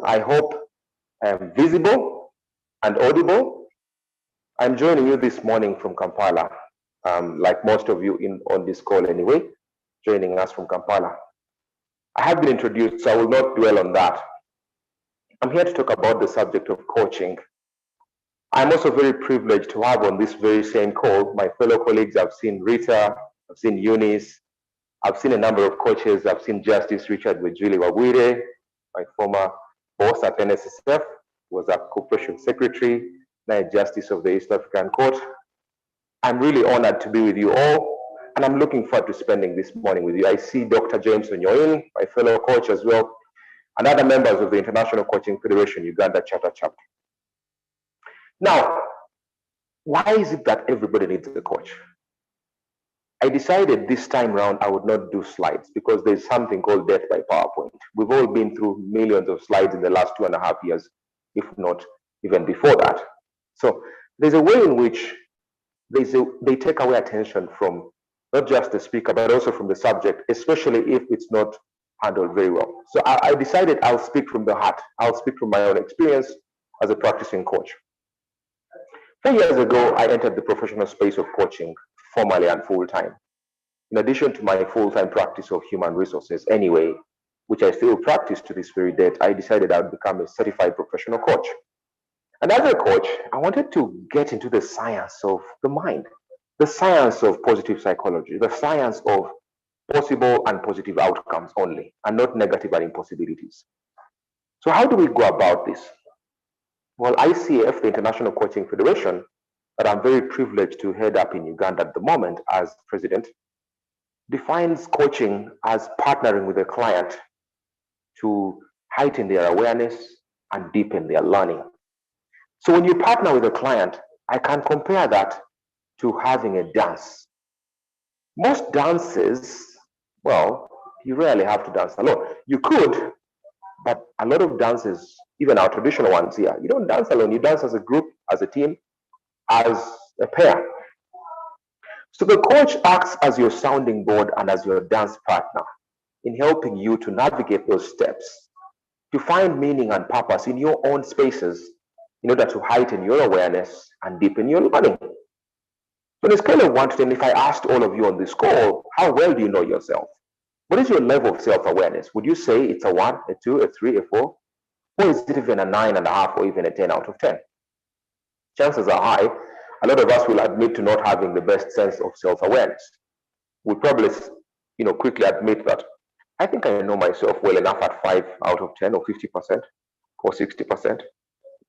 I hope I am visible and audible. I'm joining you this morning from Kampala, like most of you on this call anyway, joining us from Kampala. I have been introduced, so I will not dwell on that. I'm here to talk about the subject of coaching. I'm also very privileged to have on this very same call my fellow colleagues. I've seen Rita, I've seen Eunice, I've seen a number of coaches. I've seen Justice Richard Wejuli Wagwire, my former boss at NSSF, was a corporation secretary, now Justice of the East African Court. I'm really honored to be with you all, and I'm looking forward to spending this morning with you. I see Dr. James Onyoin, my fellow coach as well, and other members of the International Coaching Federation Uganda Charter Chapter. Now, why is it that everybody needs a coach? I decided this time around I would not do slides because there's something called death by PowerPoint. We've all been through millions of slides in the last 2.5 years, if not even before that. So there's a way in which they take away attention from not just the speaker, but also from the subject, especially if it's not handled very well. So I decided I'll speak from the heart. I'll speak from my own experience as a practicing coach. 4 years ago, I entered the professional space of coaching, formally and full-time. In addition to my full-time practice of human resources anyway, which I still practice to this very date, I decided I would become a certified professional coach. And as a coach, I wanted to get into the science of the mind, the science of positive psychology, the science of possible and positive outcomes only, and not negative and impossibilities. So how do we go about this? Well, ICF, the International Coaching Federation, that I'm very privileged to head up in Uganda at the moment as president, defines coaching as partnering with a client to heighten their awareness and deepen their learning. So when you partner with a client, I can compare that to having a dance. Most dances, well, you rarely have to dance alone. You could, but a lot of dances, even our traditional ones here, you don't dance alone. You dance as a group, as a team, as a pair. So the coach acts as your sounding board and as your dance partner in helping you to navigate those steps, to find meaning and purpose in your own spaces in order to heighten your awareness and deepen your learning. So on a scale of 1 to 10, if I asked all of you on this call, how well do you know yourself? What is your level of self-awareness? Would you say it's a 1, a 2, a 3, a 4? Or is it even a 9.5 or even a 10 out of 10? Chances are high, a lot of us will admit to not having the best sense of self-awareness. We'll probably, quickly admit that I think I know myself well enough at 5 out of 10 or 50% or 60%.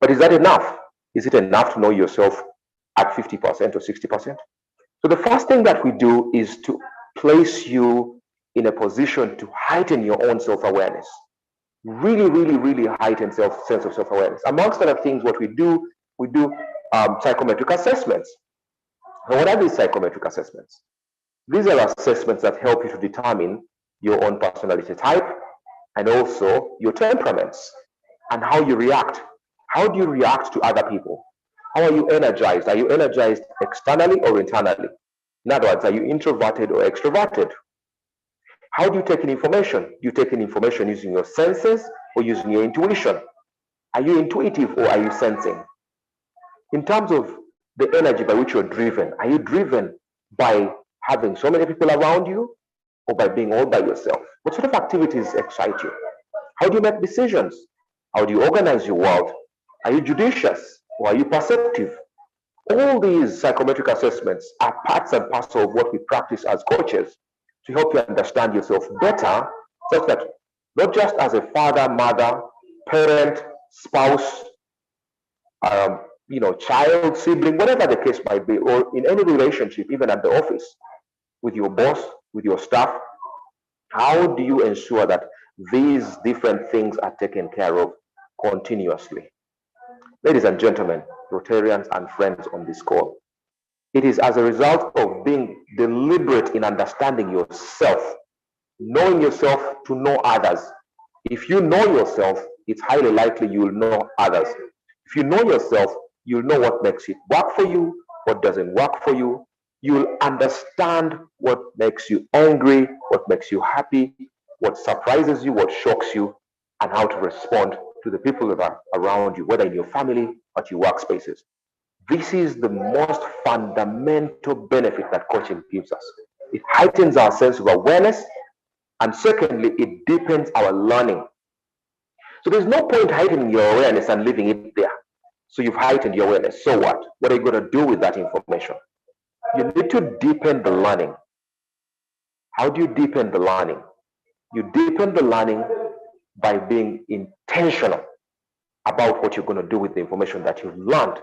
But is that enough? Is it enough to know yourself at 50% or 60%? So the first thing that we do is to place you in a position to heighten your own self-awareness. Really, really, really heighten sense of self-awareness. Amongst other things, what we do psychometric assessments. Now, what are these psychometric assessments? These are assessments that help you to determine your own personality type and also your temperaments and how you react. How do you react to other people? How are you energized? Are you energized externally or internally? In other words, are you introverted or extroverted? How do you take in information? Do you take in information using your senses or using your intuition? Are you intuitive or are you sensing? In terms of the energy by which you're driven, are you driven by having so many people around you or by being all by yourself? What sort of activities excite you? How do you make decisions? How do you organize your world? Are you judicious or are you perceptive? All these psychometric assessments are parts and parcel of what we practice as coaches to help you understand yourself better, such that not just as a father, mother, parent, spouse, child, sibling, whatever the case might be, or in any relationship, even at the office, with your boss, with your staff, how do you ensure that these different things are taken care of continuously? Ladies and gentlemen, Rotarians and friends on this call, it is as a result of being deliberate in understanding yourself, knowing yourself to know others. If you know yourself, it's highly likely you will know others. If you know yourself, you'll know what makes it work for you, what doesn't work for you. You'll understand what makes you angry, what makes you happy, what surprises you, what shocks you, and how to respond to the people that are around you, whether in your family or to your workspaces. This is the most fundamental benefit that coaching gives us. It heightens our sense of awareness, and secondly, it deepens our learning. So there's no point heightening your awareness and leaving it there. So you've heightened your awareness. So what? What are you going to do with that information? You need to deepen the learning. How do you deepen the learning? You deepen the learning by being intentional about what you're going to do with the information that you've learned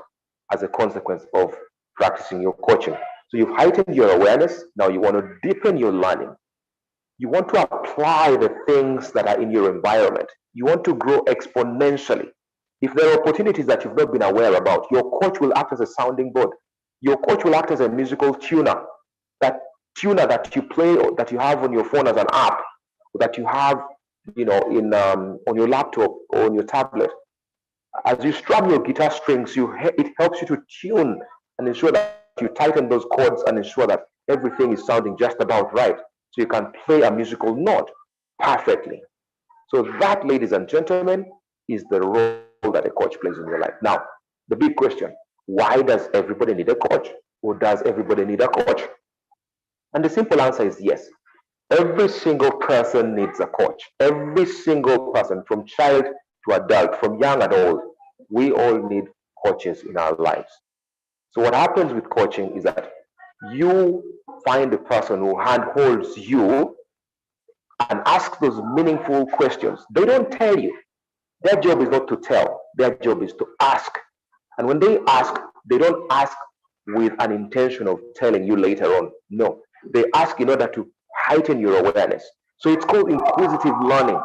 as a consequence of practicing your coaching. So you've heightened your awareness. Now you want to deepen your learning. You want to apply the things that are in your environment. You want to grow exponentially. If there are opportunities that you've not been aware about, your coach will act as a sounding board. Your coach will act as a musical tuner. That tuner that you play or that you have on your phone as an app, that you have, in on your laptop or on your tablet. As you strum your guitar strings, it helps you to tune and ensure that you tighten those chords and ensure that everything is sounding just about right, so you can play a musical note perfectly. So that, ladies and gentlemen, is the role that a coach plays in your life. Now, the big question: why does everybody need a coach, or does everybody need a coach? And the simple answer is yes. Every single person needs a coach. Every single person, from child to adult, from young and old, we all need coaches in our lives. So what happens with coaching is that you find the person who handholds you and asks those meaningful questions. They don't tell you. Their job is not to tell. Their job is to ask. And when they ask, they don't ask with an intention of telling you later on. No, they ask in order to heighten your awareness. So it's called inquisitive learning.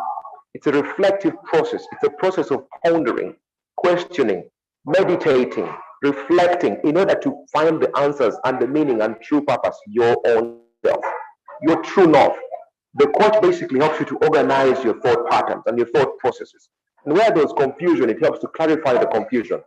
It's a reflective process. It's a process of pondering, questioning, meditating, reflecting in order to find the answers and the meaning and true purpose, your own self, your true north. The coach basically helps you to organize your thought patterns and your thought processes. And where there's confusion, it helps to clarify the confusion.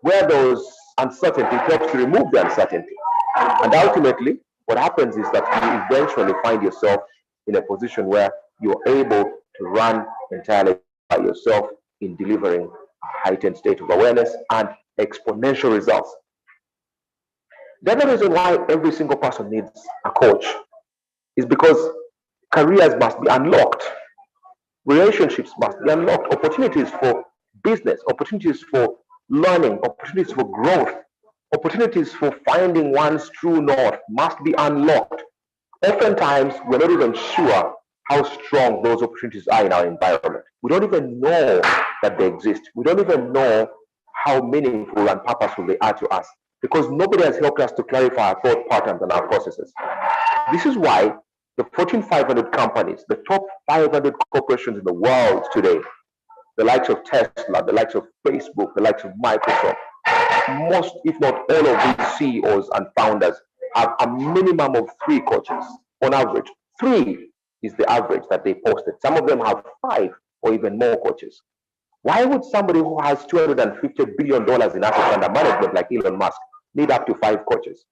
Where there's uncertainty, it helps to remove the uncertainty. And ultimately, what happens is that you eventually find yourself in a position where you're able to run entirely by yourself in delivering a heightened state of awareness and exponential results. The other reason why every single person needs a coach is because careers must be unlocked, relationships must be unlocked, opportunities for business, opportunities for learning, opportunities for growth, opportunities for finding one's true north must be unlocked. Oftentimes, we're not even sure how strong those opportunities are in our environment. We don't even know that they exist. We don't even know how meaningful and purposeful they are to us, because nobody has helped us to clarify our thought patterns and our processes. This is why the Fortune 500 companies, the top 500 corporations in the world today, the likes of Tesla, the likes of Facebook, the likes of Microsoft, most, if not all of these CEOs and founders have a minimum of 3 coaches on average. 3 is the average that they posted. Some of them have 5 or even more coaches. Why would somebody who has $250 billion in assets under management like Elon Musk need up to 5 coaches?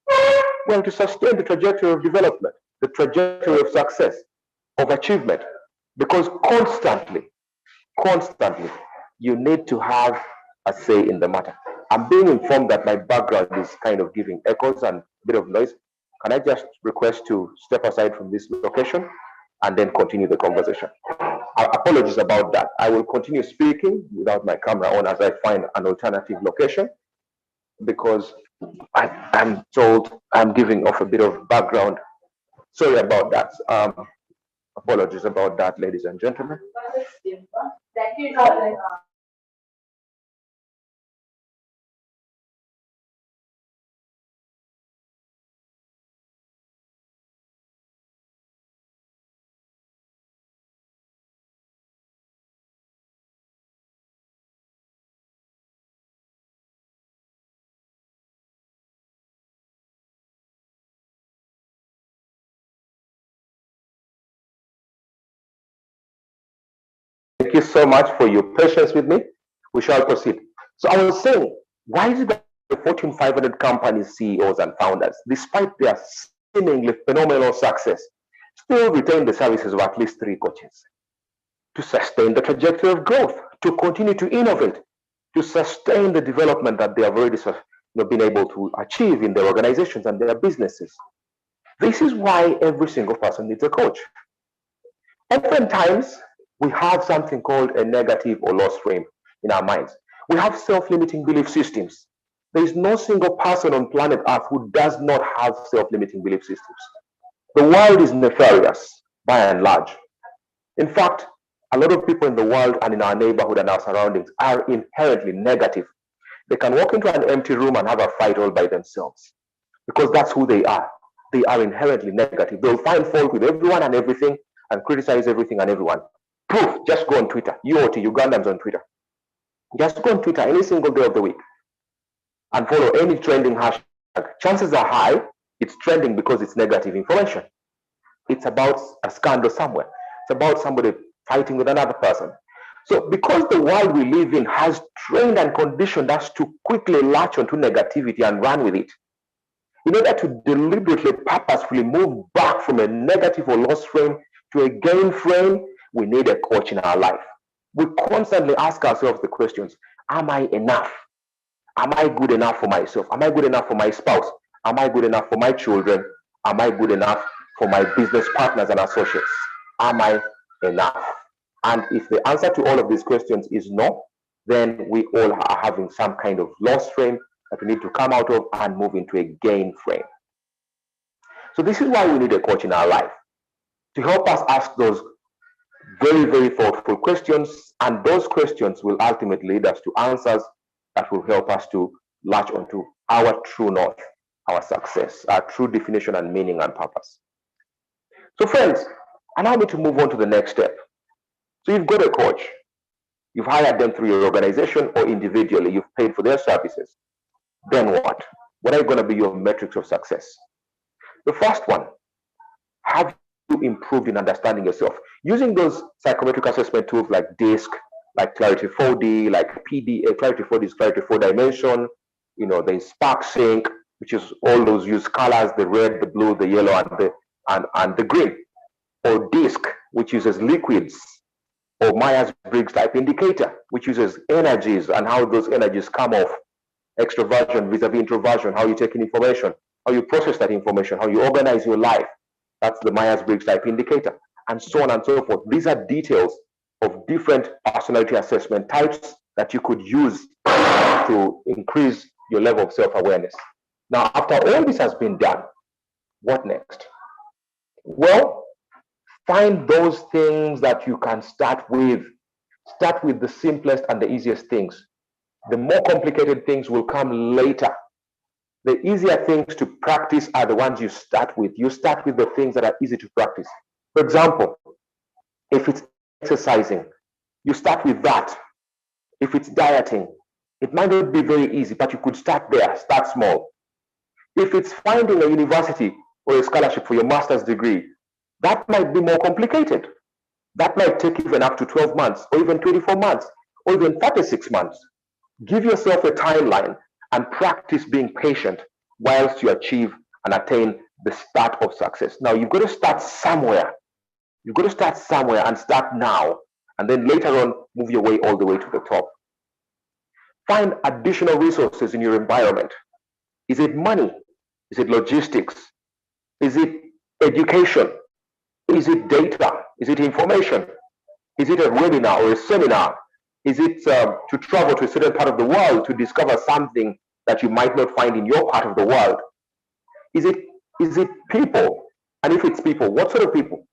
Well, to sustain the trajectory of development, the trajectory of success, of achievement, because constantly, you need to have a say in the matter. I'm being informed that my background is kind of giving echoes and a bit of noise. Can I just request to step aside from this location and then continue the conversation? Apologies about that. I will continue speaking without my camera on as I find an alternative location, because I'm told I'm giving off a bit of background. Sorry about that. Apologies about that, ladies and gentlemen. Thank you so much for your patience with me. We shall proceed. So I was saying, why is it that the Fortune 500 companies, CEOs and founders, despite their seemingly phenomenal success, still retain the services of at least 3 coaches to sustain the trajectory of growth, to continue to innovate, to sustain the development that they have already been able to achieve in their organizations and their businesses. This is why every single person needs a coach. Oftentimes, we have something called a negative or loss frame in our minds. We have self-limiting belief systems. There is no single person on planet Earth who does not have self-limiting belief systems. The world is nefarious, by and large. In fact, a lot of people in the world and in our neighborhood and our surroundings are inherently negative. They can walk into an empty room and have a fight all by themselves because that's who they are. They are inherently negative. They'll find fault with everyone and everything and criticize everything and everyone. Proof, just go on Twitter. UOT, Ugandans on Twitter. Just go on Twitter any single day of the week and follow any trending hashtag. Chances are high it's trending because it's negative information. It's about a scandal somewhere. It's about somebody fighting with another person. So because the world we live in has trained and conditioned us to quickly latch onto negativity and run with it, in order to deliberately, purposefully move back from a negative or loss frame to a gain frame, we need a coach in our life. We constantly ask ourselves the questions, am I enough? Am I good enough for myself? Am I good enough for my spouse? Am I good enough for my children? Am I good enough for my business partners and associates? Am I enough? And if the answer to all of these questions is no, then we all are having some kind of loss frame that we need to come out of and move into a gain frame. So this is why we need a coach in our life to help us ask those very, very thoughtful questions, and those questions will ultimately lead us to answers that will help us to latch onto our true north, our success, our true definition and meaning and purpose. So friends, allow me to move on to the next step. So you've got a coach. You've hired them through your organization or individually. You've paid for their services. Then what? What are going to be your metrics of success? The first one, have you improved in understanding yourself? Using those psychometric assessment tools like DISC, like Clarity 4D, like PD, Clarity 4D is Clarity 4 dimension. There's Spark Sync, which is all those use colors, the red, the blue, the yellow, and the green. Or DISC, which uses liquids, or Myers-Briggs type indicator, which uses energies and how those energies come off. Extroversion vis-a-vis introversion, how you take in information, how you process that information, how you organize your life. That's the Myers-Briggs type indicator, and so on and so forth. These are details of different personality assessment types that you could use to increase your level of self-awareness. Now, after all this has been done, what next? Well, find those things that you can start with. Start with the simplest and the easiest things. The more complicated things will come later. The easier things to practice are the ones you start with. You start with the things that are easy to practice. For example, if it's exercising, you start with that. If it's dieting, it might not be very easy, but you could start there, start small. If it's finding a university or a scholarship for your master's degree, that might be more complicated. That might take even up to 12 months, or even 24 months, or even 36 months. Give yourself a timeline and practice being patient whilst you achieve and attain the start of success. Now, you've got to start somewhere. You've got to start somewhere and start now. And then later on, move your way all the way to the top. Find additional resources in your environment. Is it money? Is it logistics? Is it education? Is it data? Is it information? Is it a webinar or a seminar? Is it to travel to a certain part of the world to discover something that you might not find in your part of the world? Is it people? And if it's people, what sort of people?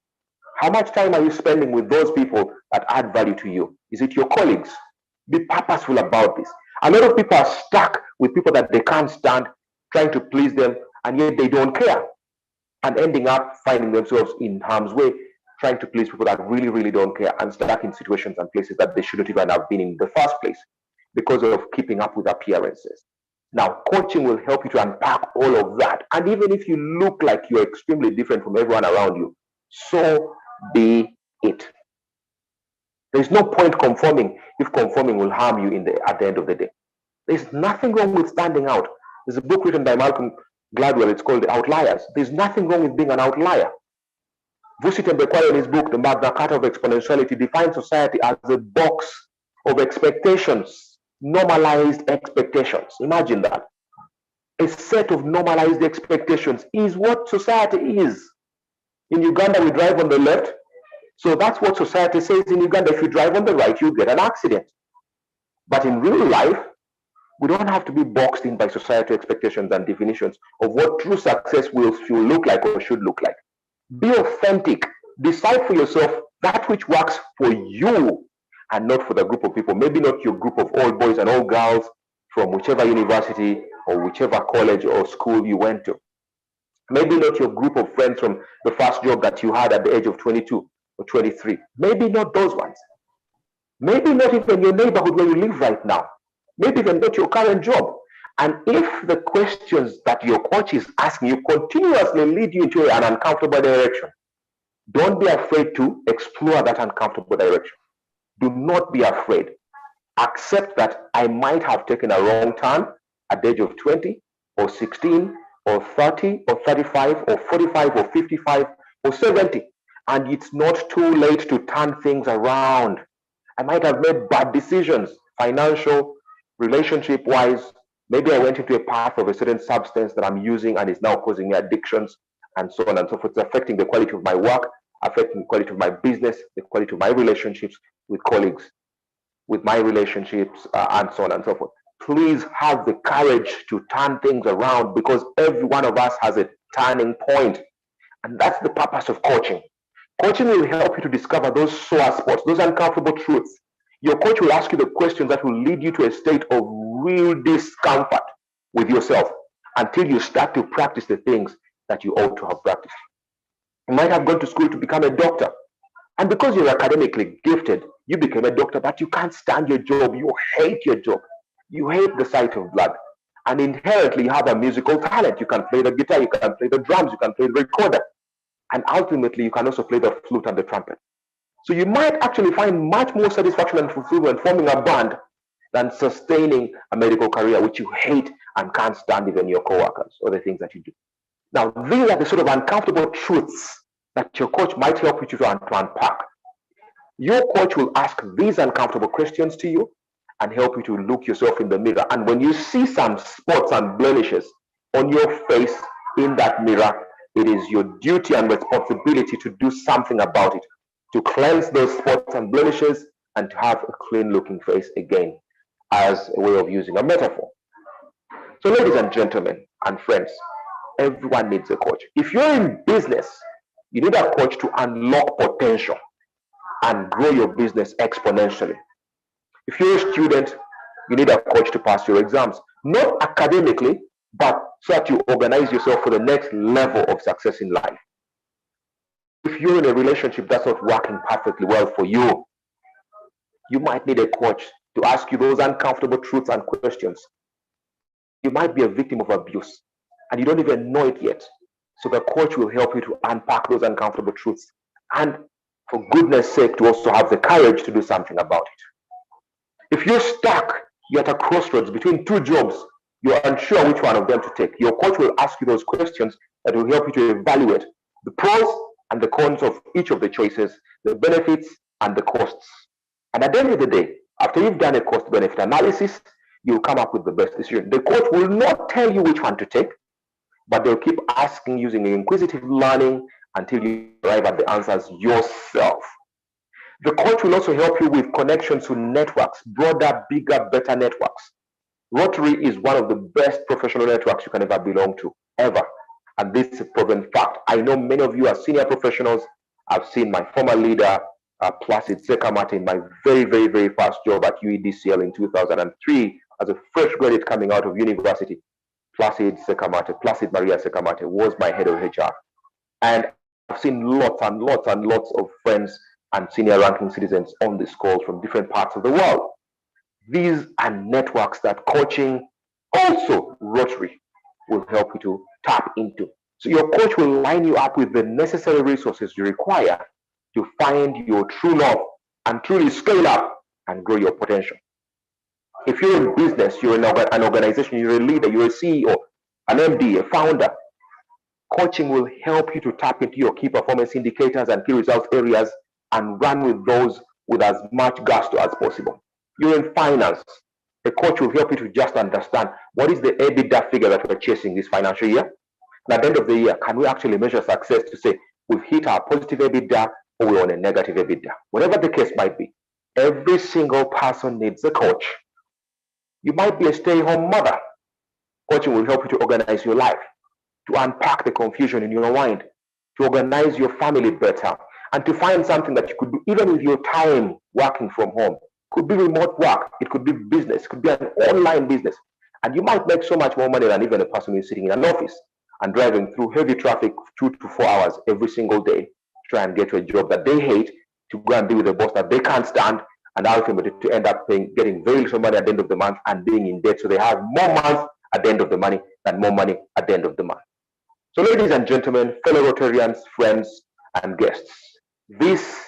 How much time are you spending with those people that add value to you? Is it your colleagues? Be purposeful about this. A lot of people are stuck with people that they can't stand, trying to please them, and yet they don't care, and ending up finding themselves in harm's way, trying to please people that really, really don't care, and stuck in situations and places that they shouldn't even have been in the first place because of keeping up with appearances. Now, coaching will help you to unpack all of that. And even if you look like you're extremely different from everyone around you, so be it. There's no point conforming if conforming will harm you at the end of the day. There's nothing wrong with standing out. There's a book written by Malcolm Gladwell. It's called The Outliers. There's nothing wrong with being an outlier. Vusi Tembekwai, in his book, The Magna Carta of Exponentiality, defines society as a box of expectations, normalized expectations. Imagine that. A set of normalized expectations is what society is. In Uganda, we drive on the left. So that's what society says in Uganda. If you drive on the right, you get an accident. But in real life, we don't have to be boxed in by societal expectations and definitions of what true success should look like or should look like. Be authentic. Decide for yourself that which works for you and not for the group of people. Maybe not your group of all boys and all girls from whichever university or whichever college or school you went to. Maybe not your group of friends from the first job that you had at the age of 22 or 23. Maybe not those ones. Maybe not even your neighborhood where you live right now. Maybe even not your current job. And if the questions that your coach is asking you continuously lead you into an uncomfortable direction, don't be afraid to explore that uncomfortable direction. Do not be afraid. Accept that I might have taken a wrong turn at the age of 20 or 16 or 30 or 35 or 45 or 55 or 70. And it's not too late to turn things around. I might have made bad decisions, financial, relationship-wise. Maybe I went into a path of a certain substance that I'm using and is now causing me addictions and so on and so forth. It's affecting the quality of my work, affecting the quality of my business, the quality of my relationships with colleagues, with my relationships, and so on and so forth. Please have the courage to turn things around because every one of us has a turning point. And that's the purpose of coaching. Coaching will help you to discover those sore spots, those uncomfortable truths. Your coach will ask you the questions that will lead you to a state of real discomfort with yourself until you start to practice the things that you ought to have practiced. You might have gone to school to become a doctor. And because you're academically gifted, you became a doctor, but you can't stand your job. You hate your job. You hate the sight of blood. And inherently, you have a musical talent. You can play the guitar, you can play the drums, you can play the recorder. And ultimately, you can also play the flute and the trumpet. So you might actually find much more satisfaction and fulfillment forming a band than sustaining a medical career, which you hate and can't stand even your coworkers or the things that you do. Now, these are the sort of uncomfortable truths that your coach might help you to unpack. Your coach will ask these uncomfortable questions to you and help you to look yourself in the mirror. And when you see some spots and blemishes on your face in that mirror, it is your duty and responsibility to do something about it, to cleanse those spots and blemishes and to have a clean looking face again, as a way of using a metaphor. So ladies and gentlemen and friends, everyone needs a coach. If you're in business, you need a coach to unlock potential and grow your business exponentially. If you're a student, you need a coach to pass your exams, not academically, but so that you organize yourself for the next level of success in life. If you're in a relationship that's not working perfectly well for you, you might need a coach to ask you those uncomfortable truths and questions. You might be a victim of abuse and you don't even know it yet. So the coach will help you to unpack those uncomfortable truths and, for goodness sake, to also have the courage to do something about it. If you're stuck, you're at a crossroads between two jobs, you're unsure which one of them to take, your coach will ask you those questions that will help you to evaluate the pros and the cons of each of the choices, the benefits and the costs. And at the end of the day, after you've done a cost-benefit analysis, you'll come up with the best decision. The coach will not tell you which one to take, but they'll keep asking using inquisitive learning until you arrive at the answers yourself. The coach will also help you with connections to networks, broader, bigger, better networks. Rotary is one of the best professional networks you can ever belong to, ever. And this is a proven fact. I know many of you are senior professionals. I've seen my former leader, Placid Sekamate, in my very, very, very first job at UEDCL in 2003 as a fresh graduate coming out of university. Placid Maria Sekamate was my head of HR. And I've seen lots and lots and lots of friends and senior ranking citizens on this call from different parts of the world. These are networks that coaching, also Rotary, will help you to tap into. So your coach will line you up with the necessary resources you require to find your true north and truly scale up and grow your potential. If you're in business, you're in an organization, you're a leader, you're a CEO, an MD, a founder, coaching will help you to tap into your key performance indicators and key results areas and run with those with as much gusto as possible. You're in finance. A coach will help you to just understand what is the EBITDA figure that we're chasing this financial year. And at the end of the year, can we actually measure success to say we've hit our positive EBITDA or we're on a negative EBITDA? Whatever the case might be, every single person needs a coach. You might be a stay-at-home mother. Coaching will help you to organize your life, to unpack the confusion in your mind, to organize your family better, and to find something that you could do even with your time working from home. It could be remote work, it could be business, it could be an online business. And you might make so much more money than even a person who's sitting in an office and driving through heavy traffic 2 to 4 hours every single day to try and get to a job that they hate, to go and be with a boss that they can't stand, and ultimately to end up getting very little money at the end of the month and being in debt. So they have more months at the end of the money than more money at the end of the month. So ladies and gentlemen, fellow Rotarians, friends, and guests, this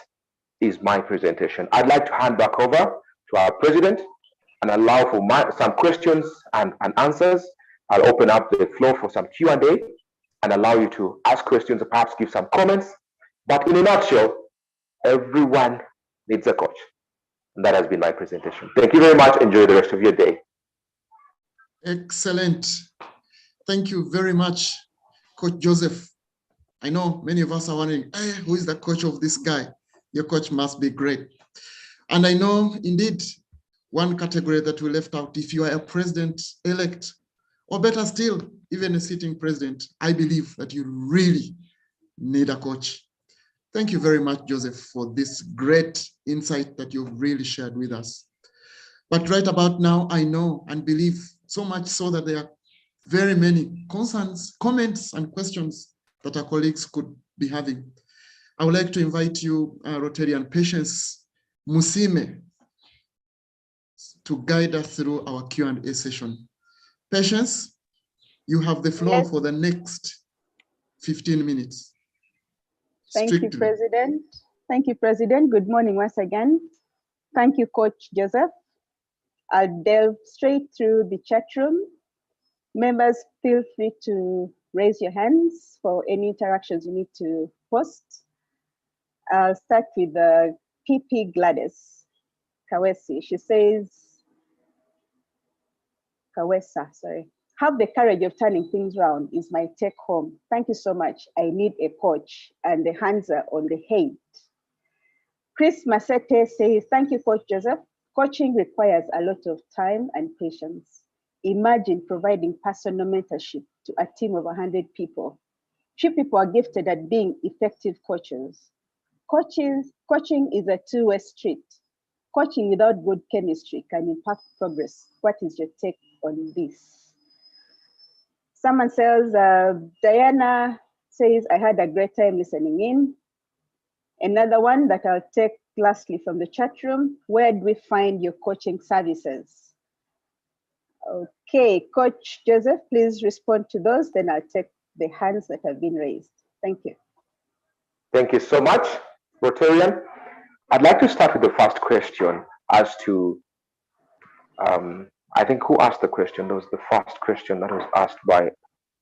is my presentation. I'd like to hand back over to our president and allow for some questions and answers. I'll open up the floor for some Q&A and allow you to ask questions or perhaps give some comments. But in a nutshell, everyone needs a coach. And that has been my presentation. Thank you very much. Enjoy the rest of your day. Excellent. Thank you very much, Coach Joseph. I know many of us are wondering, who is the coach of this guy? Your coach must be great. And I know, indeed, one category that we left out, if you are a president-elect, or better still, even a sitting president, I believe that you really need a coach. Thank you very much, Joseph, for this great insight that you've really shared with us. But right about now, I know and believe so much so that there are very many concerns, comments, and questions that our colleagues could be having. I would like to invite you, Rotarian Patience Musime, to guide us through our Q&A session. Patience, you have the floor for the next 15 minutes. Thank you, President. Thank you, President. Good morning once again. Thank you, Coach Joseph. I'll delve straight through the chat room. Members, feel free to raise your hands for any interactions you need to post. I'll start with the PP Gladys Kawesi. She says, Kawesa, sorry. Have the courage of turning things around is my take home. Thank you so much. I need a coach, and the hands are on the head. Chris Masete says, thank you, Coach Joseph. Coaching requires a lot of time and patience. Imagine providing personal mentorship to a team of 100 people. Few people are gifted at being effective coaches. Coaching is a two-way street. Coaching without good chemistry can impact progress. What is your take on this? Someone says, Diana says, I had a great time listening in. Another one that I'll take lastly from the chat room, where do we find your coaching services? Okay, Coach Joseph, please respond to those, then I'll take the hands that have been raised. Thank you. Thank you so much, Rotarian. I'd like to start with the first question as to, I think who asked the question? That was the first question that was asked by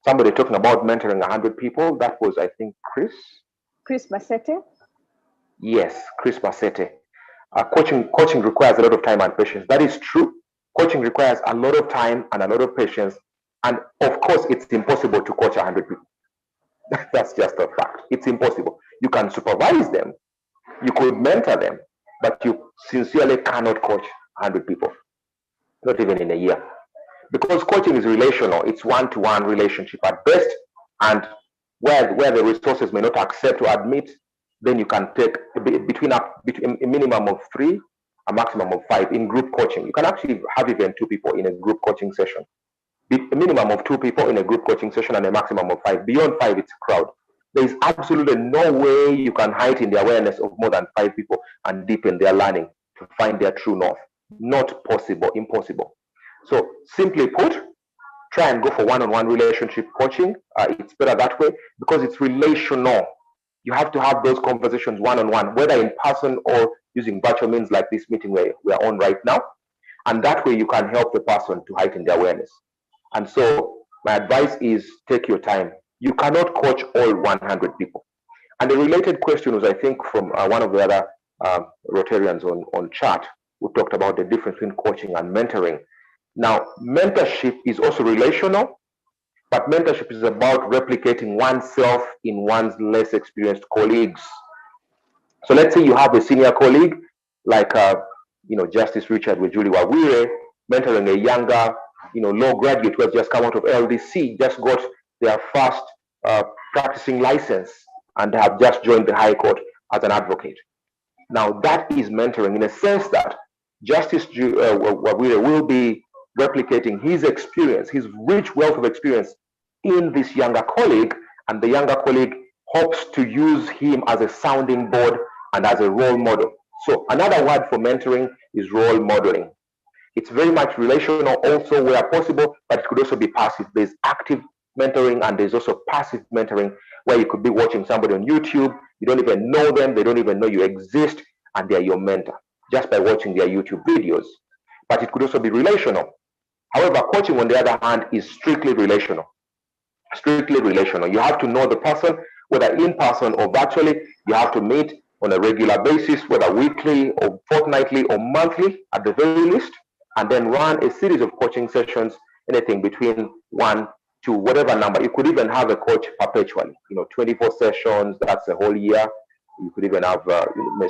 somebody talking about mentoring 100 people. That was, I think, Chris. Chris Masete? Yes, Chris Masete. Coaching requires a lot of time and patience. That is true. Coaching requires a lot of time and a lot of patience. And of course, it's impossible to coach 100 people. That's just a fact. It's impossible. You can supervise them. You could mentor them, but you sincerely cannot coach 100 people. Not even in a year. Because coaching is relational. It's one-to-one relationship at best. And where the resources may not accept or admit, then you can take between a minimum of 3, a maximum of 5 in group coaching. You can actually have even 2 people in a group coaching session. A minimum of 2 people in a group coaching session and a maximum of 5. Beyond 5, it's a crowd. There is absolutely no way you can heighten the awareness of more than 5 people and deepen their learning to find their true north. Not possible, impossible. So simply put, try and go for one-on-one relationship coaching. It's better that way because it's relational. You have to have those conversations one-on-one, whether in person or using virtual means like this meeting where we are on right now. And that way you can help the person to heighten their awareness. And so my advice is take your time. You cannot coach all 100 people. And the related question was, I think, from one of the other Rotarians on chat. We talked about the difference between coaching and mentoring. Now, mentorship is also relational, but mentorship is about replicating oneself in one's less experienced colleagues. So let's say you have a senior colleague, like Justice Richard Wejuli Wawire, mentoring a younger, law graduate who has just come out of LDC, just got their first practicing license, and have just joined the High Court as an advocate. Now that is mentoring in a sense that Justice Wawire will be replicating his experience, his rich wealth of experience in this younger colleague, and the younger colleague hopes to use him as a sounding board and as a role model. So another word for mentoring is role modeling. It's very much relational also where possible, but it could also be passive. There's active mentoring and there's also passive mentoring where you could be watching somebody on YouTube, you don't even know them, they don't even know you exist, and they're your mentor just by watching their YouTube videos. But it could also be relational. However, coaching on the other hand is strictly relational. Strictly relational. You have to know the person, whether in person or virtually. You have to meet on a regular basis, whether weekly or fortnightly or monthly at the very least, and then run a series of coaching sessions, anything between 1 to whatever number. You could even have a coach perpetually, 24 sessions, that's a whole year. You could even have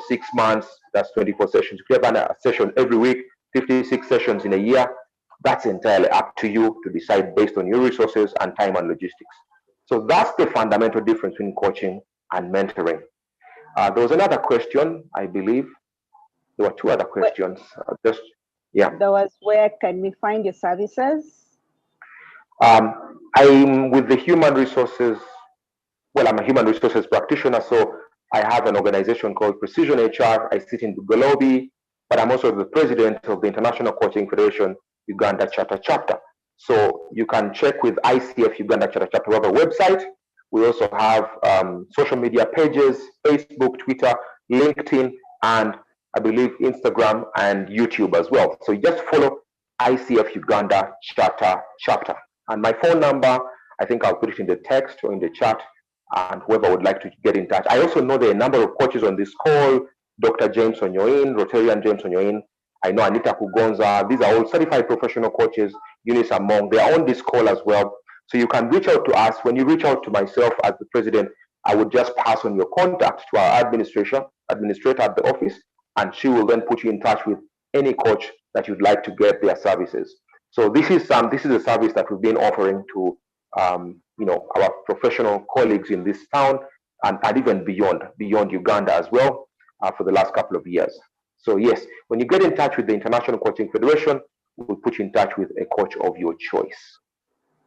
6 months, that's 24 sessions. You could have a session every week, 56 sessions in a year. That's entirely up to you to decide based on your resources and time and logistics. So that's the fundamental difference between coaching and mentoring. There was another question, I believe. There were two other questions. There was, where can we find your services? I'm with the human resources. Well, I'm a human resources practitioner, so I have an organization called Precision HR. I sit in Bugalobi, but I'm also the president of the International Coaching Federation Uganda Chapter. So you can check with ICF Uganda Chapter. We have a website. We also have social media pages, Facebook, Twitter, LinkedIn, and I believe Instagram and YouTube as well. So you just follow ICF Uganda Chapter. And my phone number, I think I'll put it in the text or in the chat, and whoever would like to get in touch. I also know there are a number of coaches on this call, Dr. James Onyoin, Rotarian James Onyoin. I know Anita Kugonza. These are all certified professional coaches, Eunice Among. They are on this call as well. So you can reach out to us. When you reach out to myself as the president, I would just pass on your contact to our administrator at the office, and she will then put you in touch with any coach that you'd like to get their services. So this is a service that we've been offering to our professional colleagues in this town and even beyond Uganda as well for the last couple of years. So yes, when you get in touch with the International Coaching Federation, we'll put you in touch with a coach of your choice.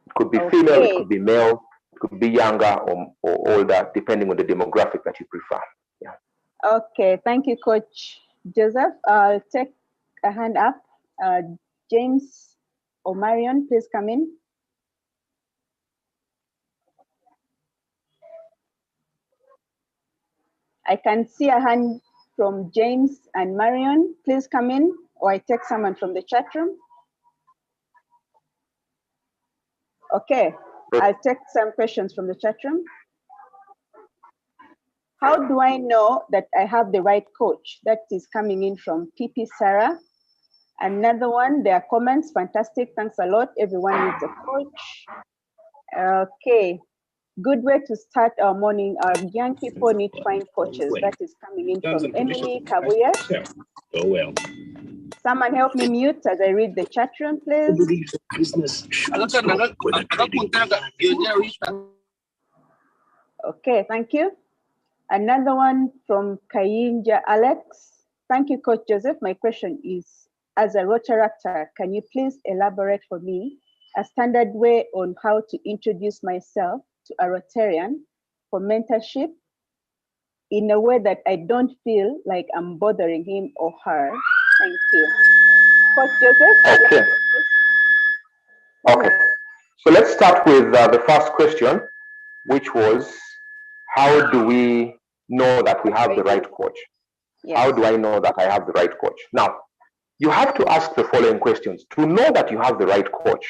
It could be female, it could be male, it could be younger or older, depending on the demographic that you prefer. Yeah. Okay, thank you, Coach Joseph. I'll take a hand up. James or Marion, please come in. I can see a hand from James and Marion. Please come in, or I take someone from the chat room. Okay, I'll take some questions from the chat room. How do I know that I have the right coach? That is coming in from PP Sarah. Another one, there are comments, fantastic, thanks a lot. Everyone needs a coach. Okay, good way to start our morning. Our young people need to find coaches. That is coming in from Emily Kabuya. Oh well. Someone help me mute as I read the chat room, please. Okay, thank you. Another one from Kayinja Alex. Thank you, Coach Joseph. My question is, as a Rotaractor, can you please elaborate for me a standard way on how to introduce myself to a Rotarian for mentorship in a way that I don't feel like I'm bothering him or her? Thank you. Coach Joseph? Okay. Okay. So let's start with the first question, which was, how do we know that we have the right coach? Yes. How do I know that I have the right coach? Now, you have to ask the following questions. To know that you have the right coach,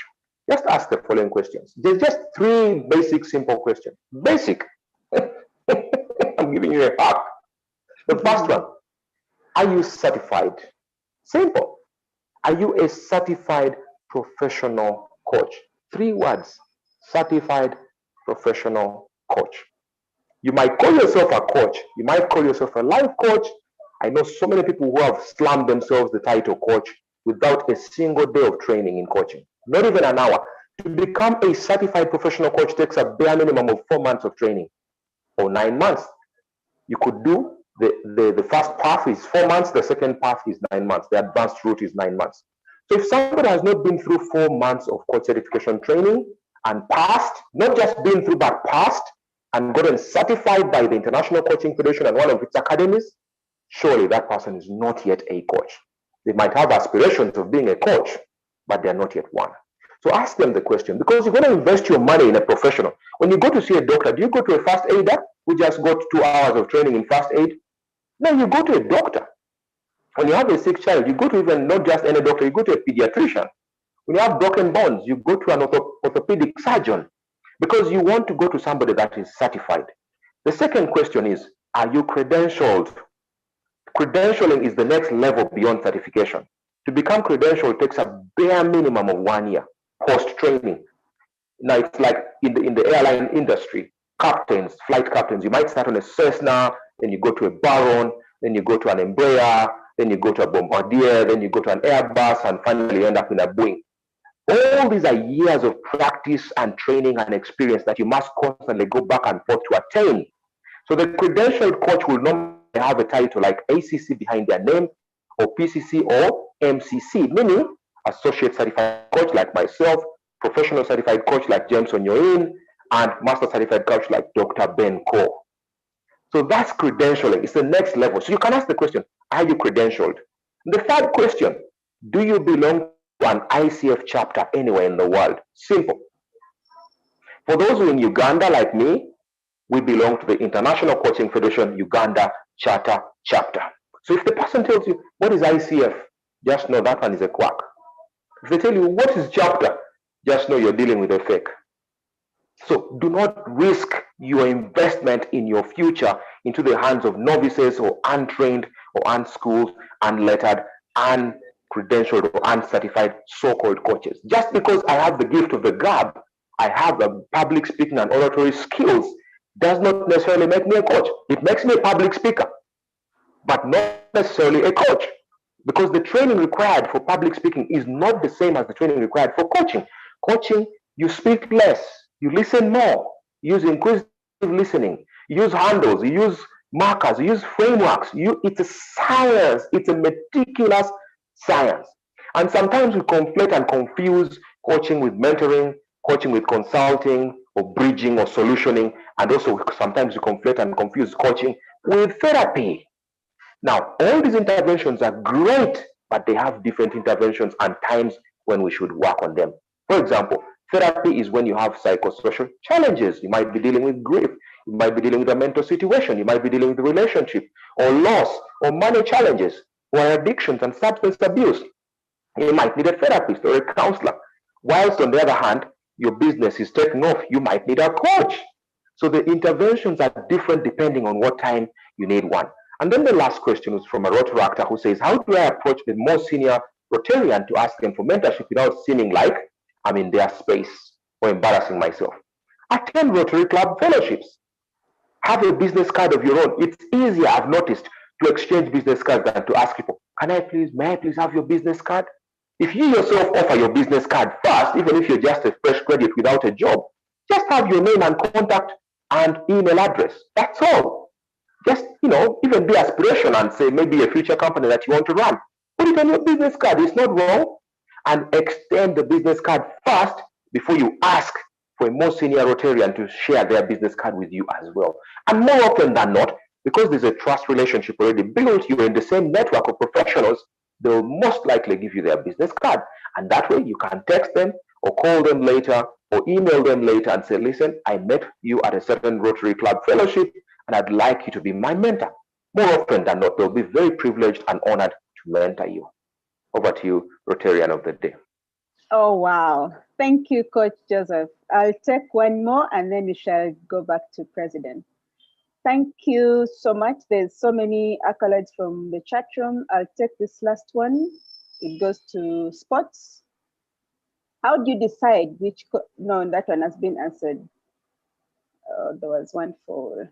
just ask the following questions. There's just 3 basic, simple questions. Basic. I'm giving you a hack. The first one, are you certified? Simple. Are you a certified professional coach? 3 words: certified professional coach. You might call yourself a coach. You might call yourself a life coach. I know so many people who have slammed themselves the title coach without a single day of training in coaching, not even an hour. To become a certified professional coach takes a bare minimum of 4 months of training or 9 months. You could do the first path is 4 months, the second path is 9 months, the advanced route is 9 months. So if somebody has not been through 4 months of coach certification training and passed, not just been through but passed and gotten certified by the International Coaching Federation and one of its academies, surely that person is not yet a coach. They might have aspirations of being a coach, but they're not yet one. So ask them the question, because you're going to invest your money in a professional. When you go to see a doctor, do you go to a first aider who just got 2 hours of training in first aid? No, you go to a doctor. When you have a sick child, you go to even not just any doctor, you go to a pediatrician. When you have broken bones, you go to an orthopedic surgeon, because you want to go to somebody that is certified. The second question is, are you credentialed? Credentialing is the next level beyond certification. To become credentialed takes a bare minimum of 1 year post-training. Now it's like in the airline industry, captains, flight captains, you might start on a Cessna, then you go to a Baron, then you go to an Embraer, then you go to a Bombardier, then you go to an Airbus, and finally you end up in a Boeing. All these are years of practice and training and experience that you must constantly go back and forth to attain. So the credentialed coach will normally have a title like ACC behind their name, or PCC or MCC, meaning Associate Certified Coach like myself, Professional Certified Coach like James Onyoin, and Master Certified Coach like Dr. Ben Ko. So that's credentialing. It's the next level. So you can ask the question, are you credentialed? The third question, do you belong to an ICF chapter anywhere in the world? Simple. For those who are in Uganda like me, we belong to the International Coaching Federation Uganda Charter Chapter. So if the person tells you, what is ICF? Just know that one is a quack. If they tell you, what is chapter? Just know you're dealing with a fake. So do not risk your investment in your future into the hands of novices or untrained or unschooled, unlettered, uncredentialed or uncertified so-called coaches. Just because I have the gift of the gab, I have the public speaking and oratory skills, does not necessarily make me a coach. It makes me a public speaker, but not necessarily a coach, because the training required for public speaking is not the same as the training required for coaching. Coaching, you speak less, you listen more, you use inquisitive listening, you use handles, you use markers, you use frameworks. It's a science, it's a meticulous science. And sometimes we conflate and confuse coaching with mentoring, coaching with consulting, or bridging or solutioning, and also sometimes we conflate and confuse coaching with therapy. Now, all these interventions are great, but they have different interventions and times when we should work on them. For example, therapy is when you have psychosocial challenges. You might be dealing with grief. You might be dealing with a mental situation. You might be dealing with a relationship or loss or money challenges or addictions and substance abuse. You might need a therapist or a counselor. Whilst on the other hand, your business is taking off, you might need a coach. So the interventions are different depending on what time you need one. And then the last question is from a Rotary actor who says, how do I approach a more senior Rotarian to ask them for mentorship without seeming like I'm in their space or embarrassing myself? Attend Rotary Club fellowships. Have a business card of your own. It's easier, I've noticed, to exchange business cards than to ask people, may I please have your business card? If you yourself offer your business card first, even if you're just a fresh graduate without a job, just have your name and contact and email address. That's all. Just, even be aspirational and say maybe a future company that you want to run. Put it on your business card. It's not wrong. And extend the business card first before you ask for a more senior Rotarian to share their business card with you as well. And more often than not, because there's a trust relationship already built, you're in the same network of professionals, they'll most likely give you their business card. And that way you can text them or call them later or email them later and say, listen, I met you at a certain Rotary Club fellowship and I'd like you to be my mentor. More often than not, they'll be very privileged and honored to mentor you. Over to you, Rotarian of the day. Oh, wow. Thank you, Coach Joseph. I'll take one more and then we shall go back to President. Thank you so much. There's so many accolades from the chat room. I'll take this last one. It goes to sports. How do you decide which, no, that one has been answered. There was one for,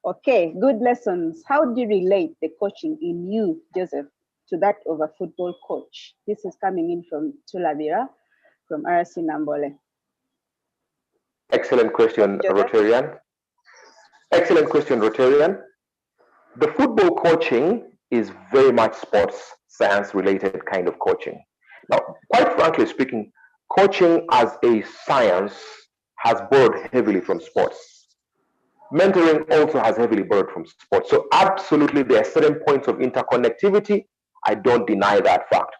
okay, good lessons. How do you relate the coaching in you, Joseph, to that of a football coach? This is coming in from Tulavira from RC Nambole. Excellent question, Joseph? Rotarian. Excellent question, Rotarian. The football coaching is very much sports science related kind of coaching. Now, quite frankly speaking, coaching as a science has borrowed heavily from sports. Mentoring also has heavily borrowed from sports. So absolutely there are certain points of interconnectivity. I don't deny that fact.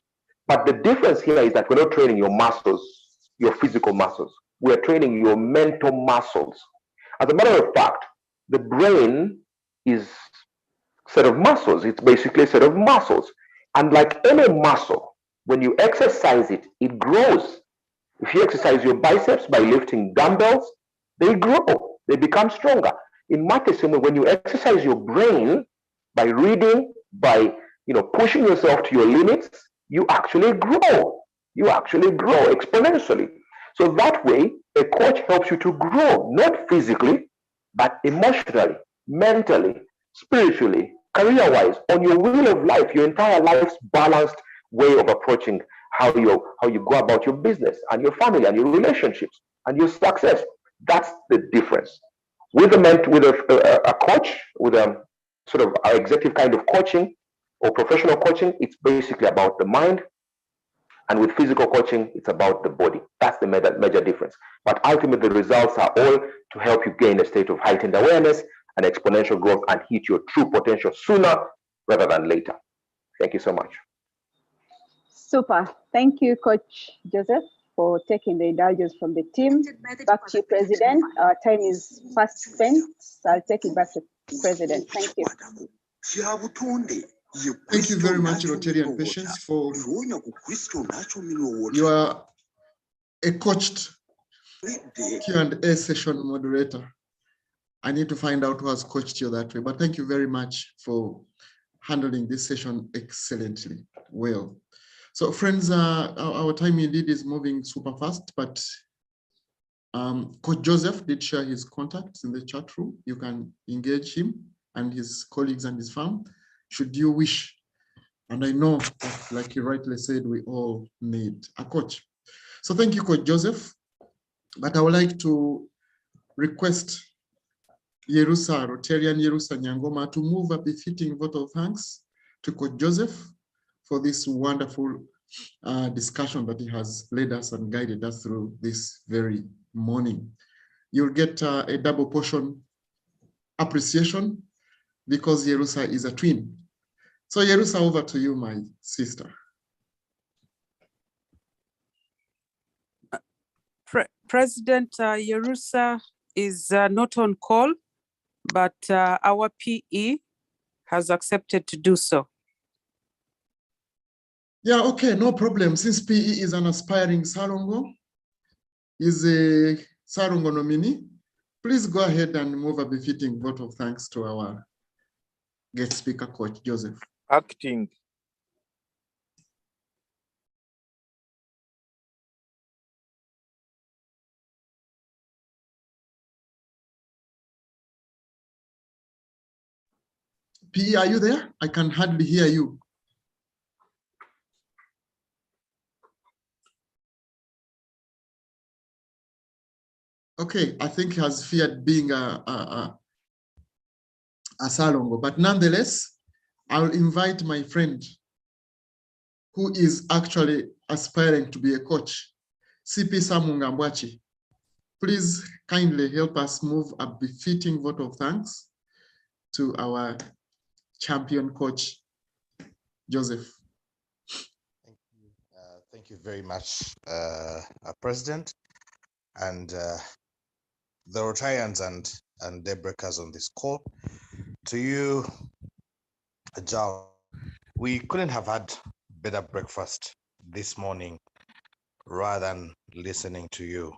But the difference here is that we're not training your muscles, your physical muscles. We're training your mental muscles. As a matter of fact, the brain is a set of muscles. It's basically a set of muscles. And like any muscle, when you exercise it, it grows. If you exercise your biceps by lifting dumbbells, they grow, they become stronger. In much the same way, when you exercise your brain by reading, by pushing yourself to your limits, you actually grow. You actually grow exponentially. So that way, a coach helps you to grow, not physically, but emotionally, mentally, spiritually, career-wise, on your wheel of life, your entire life's balanced way of approaching how you go about your business and your family and your relationships and your success. That's the difference. With a coach, with a sort of executive kind of coaching or professional coaching, it's basically about the mind. And with physical coaching, it's about the body. That's the major difference. But ultimately, the results are all to help you gain a state of heightened awareness and exponential growth and hit your true potential sooner rather than later. Thank you so much. Super. Thank you, Coach Joseph, for taking the indulgence from the team. Back to you, President. Our time is fast spent, so I'll take it back to President. Thank you. Thank you very much, Rotarian Patience, for you are a coached Q&A session moderator. I need to find out who has coached you that way, but thank you very much for handling this session excellently well. So friends, our time indeed is moving super fast, but Coach Joseph did share his contacts in the chat room. You can engage him and his colleagues and his firm, should you wish. And I know that, like you rightly said, we all need a coach. So thank you, Coach Joseph. But I would like to request Yerusa, Rotarian Yerusa Nyangoma, to move a befitting vote of thanks to Coach Joseph for this wonderful discussion that he has led us and guided us through this very morning. You'll get a double portion appreciation because Yerusa is a twin. So Yerusa, over to you, my sister. President Yerusa is not on call, but our PE has accepted to do so. Yeah, okay, no problem. Since PE is an aspiring Sarongo, is a Sarongo nominee, please go ahead and move a befitting vote of thanks to our guest speaker, Coach Joseph. Acting. PE, are you there? I can hardly hear you. Okay, I think he has feared being a Salongo, but nonetheless, I'll invite my friend who is actually aspiring to be a coach, CP Samunga Mbwachi. Please kindly help us move a befitting vote of thanks to our champion coach, Joseph. Thank you very much, President, and the Rotarians and Debreakers on this call. To you, Ajal, we couldn't have had better breakfast this morning rather than listening to you.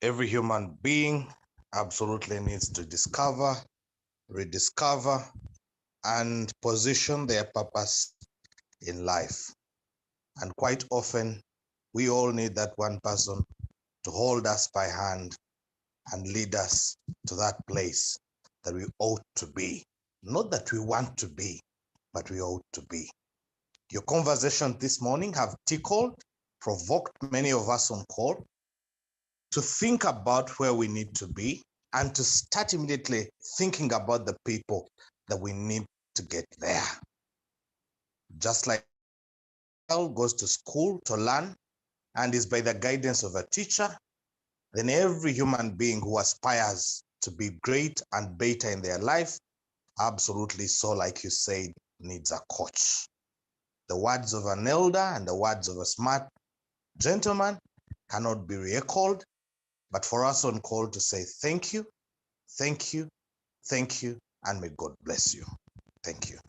Every human being absolutely needs to discover, rediscover, and position their purpose in life. And quite often, we all need that one person to hold us by hand and lead us to that place that we ought to be. Not that we want to be, but we ought to be. Your conversation this morning have tickled, provoked many of us on call to think about where we need to be and to start immediately thinking about the people that we need to get there. Just like a child goes to school to learn and is by the guidance of a teacher, then every human being who aspires to be great and better in their life, absolutely so, like you said, needs a coach. The words of an elder and the words of a smart gentleman cannot be recalled, but for us on call to say thank you, thank you, thank you, and may God bless you. Thank you.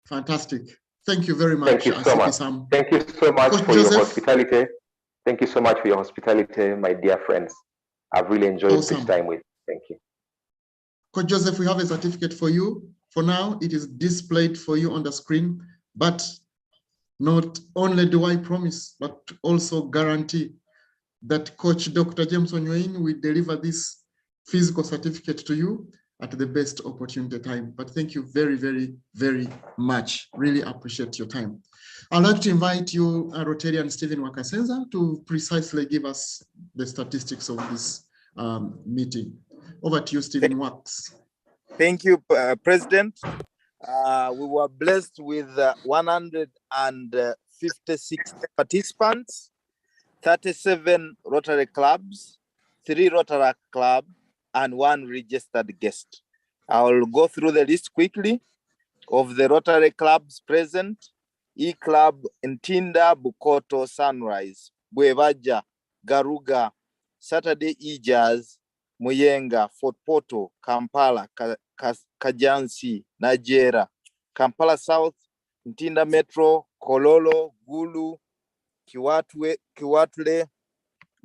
Fantastic. Thank you very much. Thank you so much. Thank you so much Coach for Joseph. your hospitality. Thank you so much for your hospitality, my dear friends. I've really enjoyed this time with you. Thank you. Coach Joseph, we have a certificate for you. For now, it is displayed for you on the screen, but not only do I promise, but also guarantee that Coach Dr. James Onyoin will deliver this physical certificate to you at the best opportunity time. But thank you very, very, very much. Really appreciate your time. I'd like to invite you, Rotarian Stephen Wakasenza, to precisely give us the statistics of this meeting. Over to you, Stephen Wax. Thank you, President. We were blessed with 156 participants, 37 Rotary clubs, 3 Rotary club, and 1 registered guest. I will go through the list quickly of the Rotary clubs present. E-Club, Ntinda, Bukoto, Sunrise, Bwevaja, Garuga, Saturday Ijaz, Muyenga, Fort Portal, Kampala, Kajansi, Nigeria, Kampala South, Ntinda Metro, Kololo, Gulu, Kiwatule,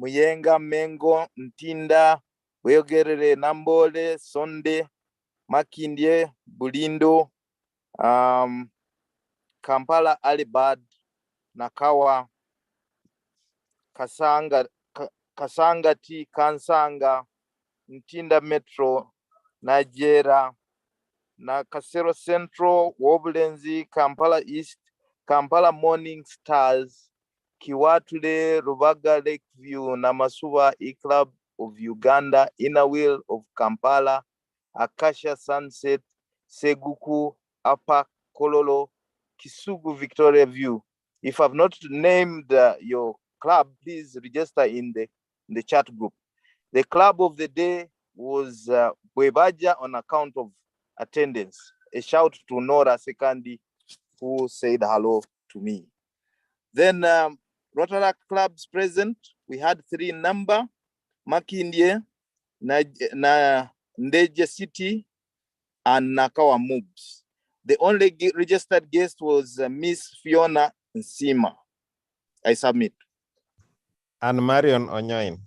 Muyenga, Mengo, Ntinda, Weogerere, Nambole, Sonde, Makindye, Bulindo, Kampala, Alibad, Nakawa, Kasangati, Kansanga, Ntinda Metro, Nigeria, Nakasero Central, Wobulenzi, Kampala East, Kampala Morning Stars, Kiwatule, Rubaga Lakeview, Namasuba E-Club of Uganda, Inner Wheel of Kampala, Akasha Sunset, Seguku, Upper Kololo, Kisugu Victoria View. If I've not named your club, please register in the chat group. The club of the day was Bwebaja on account of attendance. A shout to Nora Sekandi, who said hello to me. Then Rotary clubs present, we had 3 number, Makindye, Ndeje City, and Nakawa Moves. The only registered guest was Miss Fiona Nsima. I submit. And Marion Onyoin.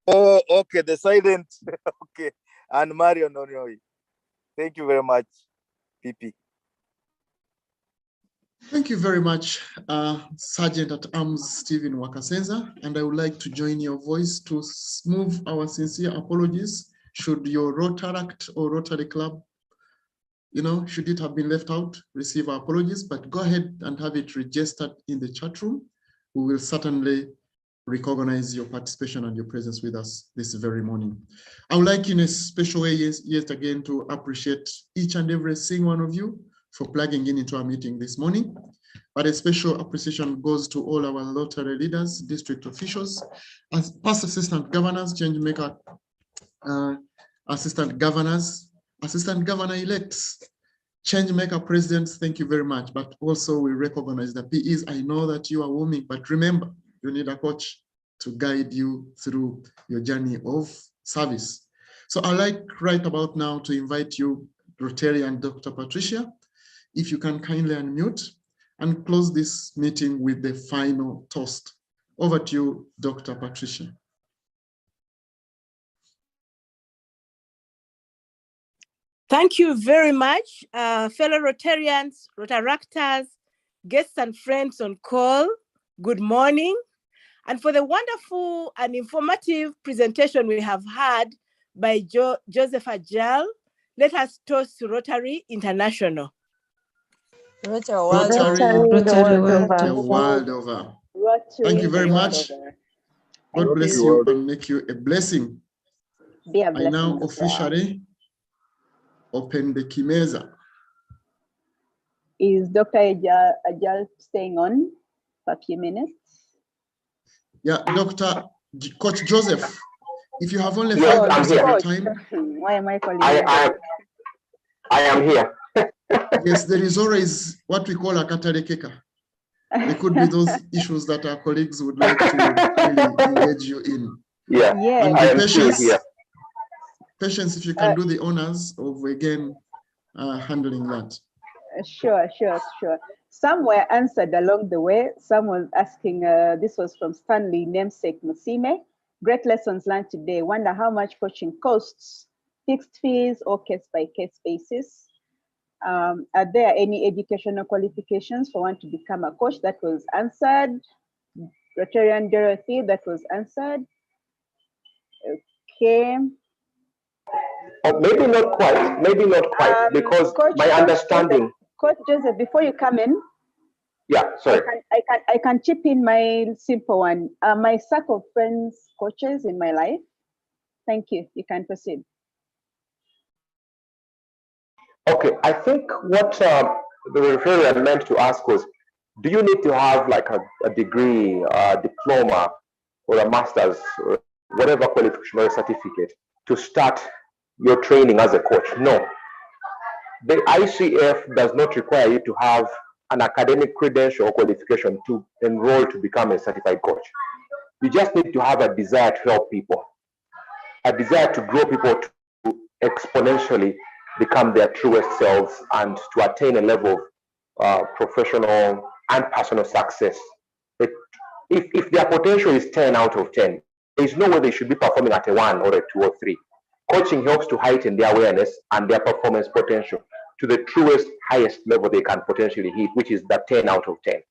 Oh, okay, the silent. Okay, and Marion Onyoin. Thank you very much, PP. Thank you very much, Sergeant at Arms Stephen Wakasenza, and I would like to join your voice to move our sincere apologies should your Rotaract or Rotary Club, should it have been left out, receive our apologies, but go ahead and have it registered in the chat room. We will certainly recognize your participation and your presence with us this very morning. I would like in a special way, yet again, to appreciate each and every single one of you for plugging into our meeting this morning. But a special appreciation goes to all our Rotary leaders, district officials, as past assistant governors, change maker, assistant governors, assistant governor elects, change maker presidents, thank you very much. But also we recognize the PEs. I know that you are warming, but remember, you need a coach to guide you through your journey of service. So I'd like right about now to invite you, Rotary and Dr. Patricia, if you can kindly unmute and close this meeting with the final toast. Over to you, Dr. Patricia. Thank you very much, fellow Rotarians, Rotaractors, guests and friends on call. Good morning. And for the wonderful and informative presentation we have had by Joseph Ajal, let us toast to Rotary International. Rotary the world over. Thank you very much. God bless you and make you a blessing. Be a I blessing. now officially open the Kimeza. Is Dr. Ajal staying on for a few minutes? Yeah, Coach Joseph, if you have only Yes, 5 minutes of your time. Why am I calling I am here. Yes, there is always what we call a katalekeka. There could be those issues that our colleagues would like to really engage you in. Yeah, and I be am still here. Patience, if you can do the honors of again handling that. Sure. Some were answered along the way. Some was asking, this was from Stanley namesake Musime. Great lessons learned today. Wonder how much coaching costs, fixed fees or case-by-case basis. Are there any educational qualifications for one to become a coach? That was answered. Rotarian Dorothy, that was answered. Okay. Oh, maybe not quite, because my understanding. Coach Joseph, before you come in, yeah, sorry. I can chip in my simple one. My circle of friends, coaches in my life. Thank you. You can proceed. Okay, I think what the referrer meant to ask was, do you need to have like a degree, a diploma, or a master's, or whatever qualification or a certificate to start your training as a coach? No. The ICF does not require you to have an academic credential or qualification to enroll to become a certified coach. You just need to have a desire to help people, a desire to grow people to exponentially become their truest selves and to attain a level of professional and personal success. If their potential is 10 out of 10, there is no way they should be performing at a 1 or a 2 or 3. Coaching helps to heighten their awareness and their performance potential to the truest, highest level they can potentially hit, which is the 10 out of 10,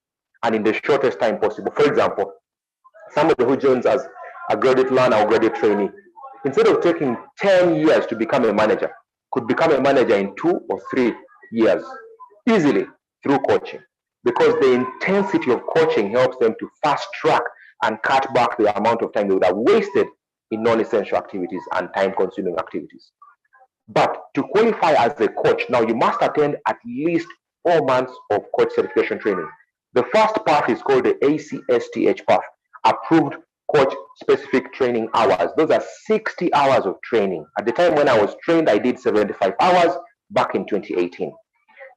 and in the shortest time possible. For example, somebody who joins as a graduate learner or graduate trainee, instead of taking 10 years to become a manager, could become a manager in 2 or 3 years easily through coaching, because the intensity of coaching helps them to fast track and cut back the amount of time they would have wasted in non-essential activities and time-consuming activities. But to qualify as a coach, now you must attend at least 4 months of coach certification training. The first path is called the ACSTH path, approved coach specific training hours. Those are 60 hours of training. At the time when I was trained, I did 75 hours back in 2018.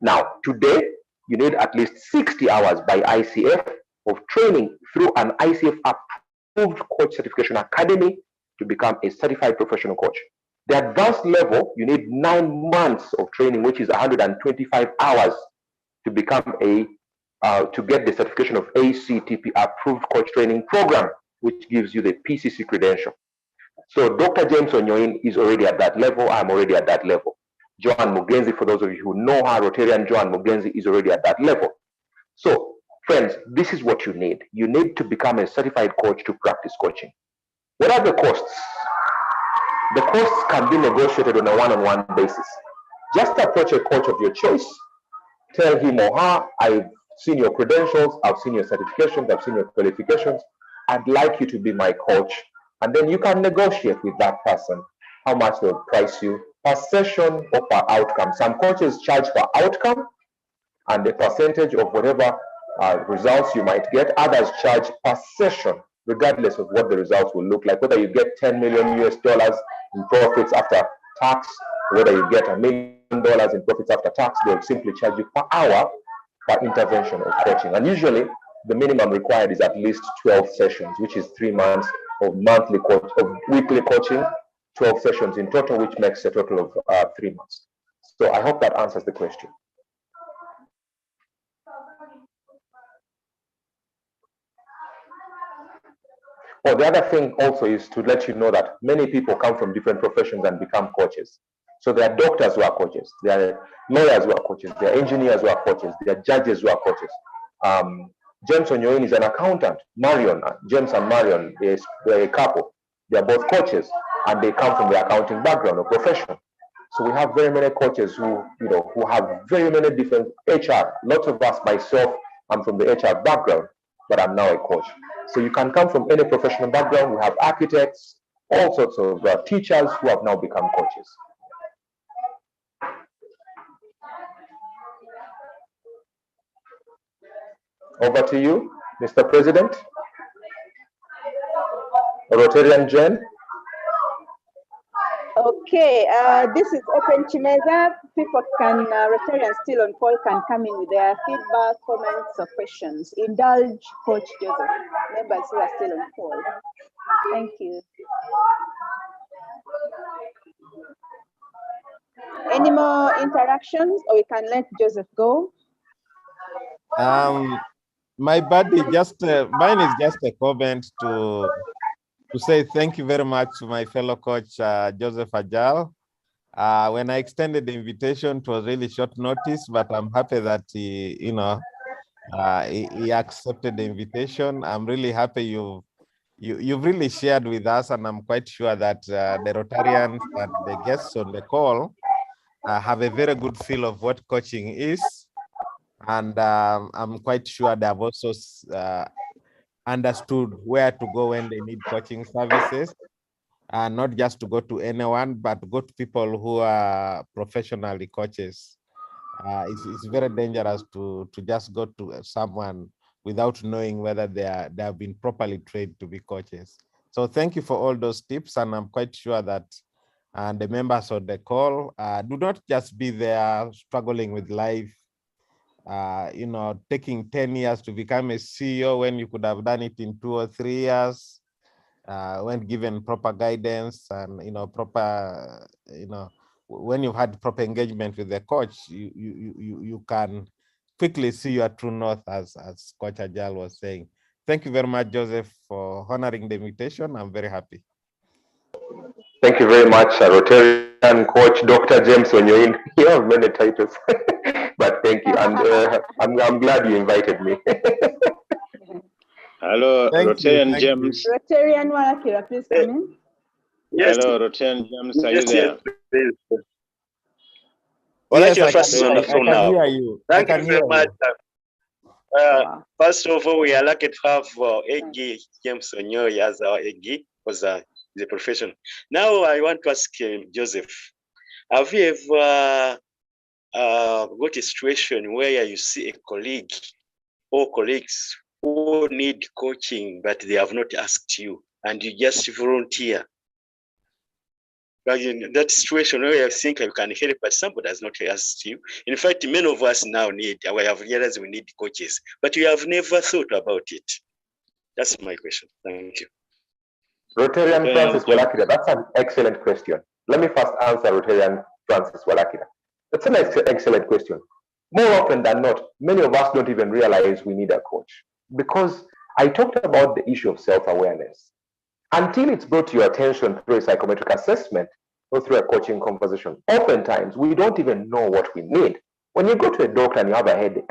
Now, today, you need at least 60 hours by ICF of training through an ICF approved coach certification academy to become a certified professional coach. The advanced level, you need 9 months of training, which is 125 hours to become to get the certification of ACTP approved coach training program, which gives you the PCC credential. So Dr. James Onyoin is already at that level. I'm already at that level. Joan Mugenzi, for those of you who know her, Rotarian Joan Mugenzi is already at that level. So friends, this is what you need. You need to become a certified coach to practice coaching. What are the costs? The costs can be negotiated on a one-on-one basis. Just approach a coach of your choice, tell him or her, I've seen your credentials, I've seen your certifications, I've seen your qualifications, I'd like you to be my coach. And then you can negotiate with that person how much they'll price you per session or per outcome. Some coaches charge per outcome and the percentage of whatever results you might get. Others charge per session, regardless of what the results will look like. Whether you get 10 million US dollars in profits after tax, whether you get $1 million in profits after tax, they'll simply charge you per hour per intervention of coaching. And usually the minimum required is at least 12 sessions, which is 3 months of weekly coaching, 12 sessions in total, which makes a total of 3 months. So I hope that answers the question. Oh, the other thing also is to let you know that many people come from different professions and become coaches. So there are doctors who are coaches, there are lawyers who are coaches, there are engineers who are coaches, there are judges who are coaches. James Onyoin is an accountant. Marion, James and Marion, they're a couple. They're both coaches and they come from the accounting background or profession. So we have very many coaches who, who have very many different HR. Lots of us, myself, I'm from the HR background, but I'm now a coach. So you can come from any professional background. We have architects, all sorts of teachers who have now become coaches. Over to you, Mr. President. Rotarian Jen. Okay, this is open Chimeza. People can, Rotarians still on call can come in with their feedback, comments, or questions. Indulge Coach Joseph, members who are still on call. Thank you. Any more interactions, or we can let Joseph go? My buddy, mine is just a comment to say thank you very much to my fellow coach, Joseph Ajal. When I extended the invitation, it was really short notice, but I'm happy that he accepted the invitation. I'm really happy you've really shared with us, and I'm quite sure that the Rotarians and the guests on the call have a very good feel of what coaching is. And I'm quite sure they have also understood where to go when they need coaching services, and not just to go to anyone, but to go to people who are professionally coaches. It's very dangerous to just go to someone without knowing whether they have been properly trained to be coaches. So thank you for all those tips, and I'm quite sure that the members of the call do not just be there struggling with life, taking 10 years to become a CEO when you could have done it in 2 or 3 years, when given proper guidance and, when you've had proper engagement with the coach, you can quickly see your true north, as Coach Ajal was saying. Thank you very much, Joseph, for honoring the invitation. I'm very happy. Thank you very much, Rotarian Coach Dr. James Onyoin. You have many titles, but thank you. And I'm glad you invited me. Hello, Rotarian James. Rotarian Walakira, please come in. Yes. Hello, Rotarian James, are you there? Well, yes, I can hear you. Thank you very much. First of all, we are lucky to have Egi James Onyoin as our Egi, because he's a professional. Now, I want to ask Joseph, have you ever got a situation where you see a colleague or colleagues who need coaching, but they have not asked you, and you just volunteer? But in that situation where you think you can help, but somebody has not asked you. In fact, many of us now we have realized we need coaches, but we have never thought about it. That's my question. Thank you. Rotarian Francis Walakira, that's an excellent question. Let me first answer Rotarian Francis Walakira. That's an excellent question. More often than not, many of us don't even realize we need a coach, because I talked about the issue of self-awareness. Until it's brought to your attention through a psychometric assessment or through a coaching conversation, oftentimes we don't even know what we need. When you go to a doctor and you have a headache,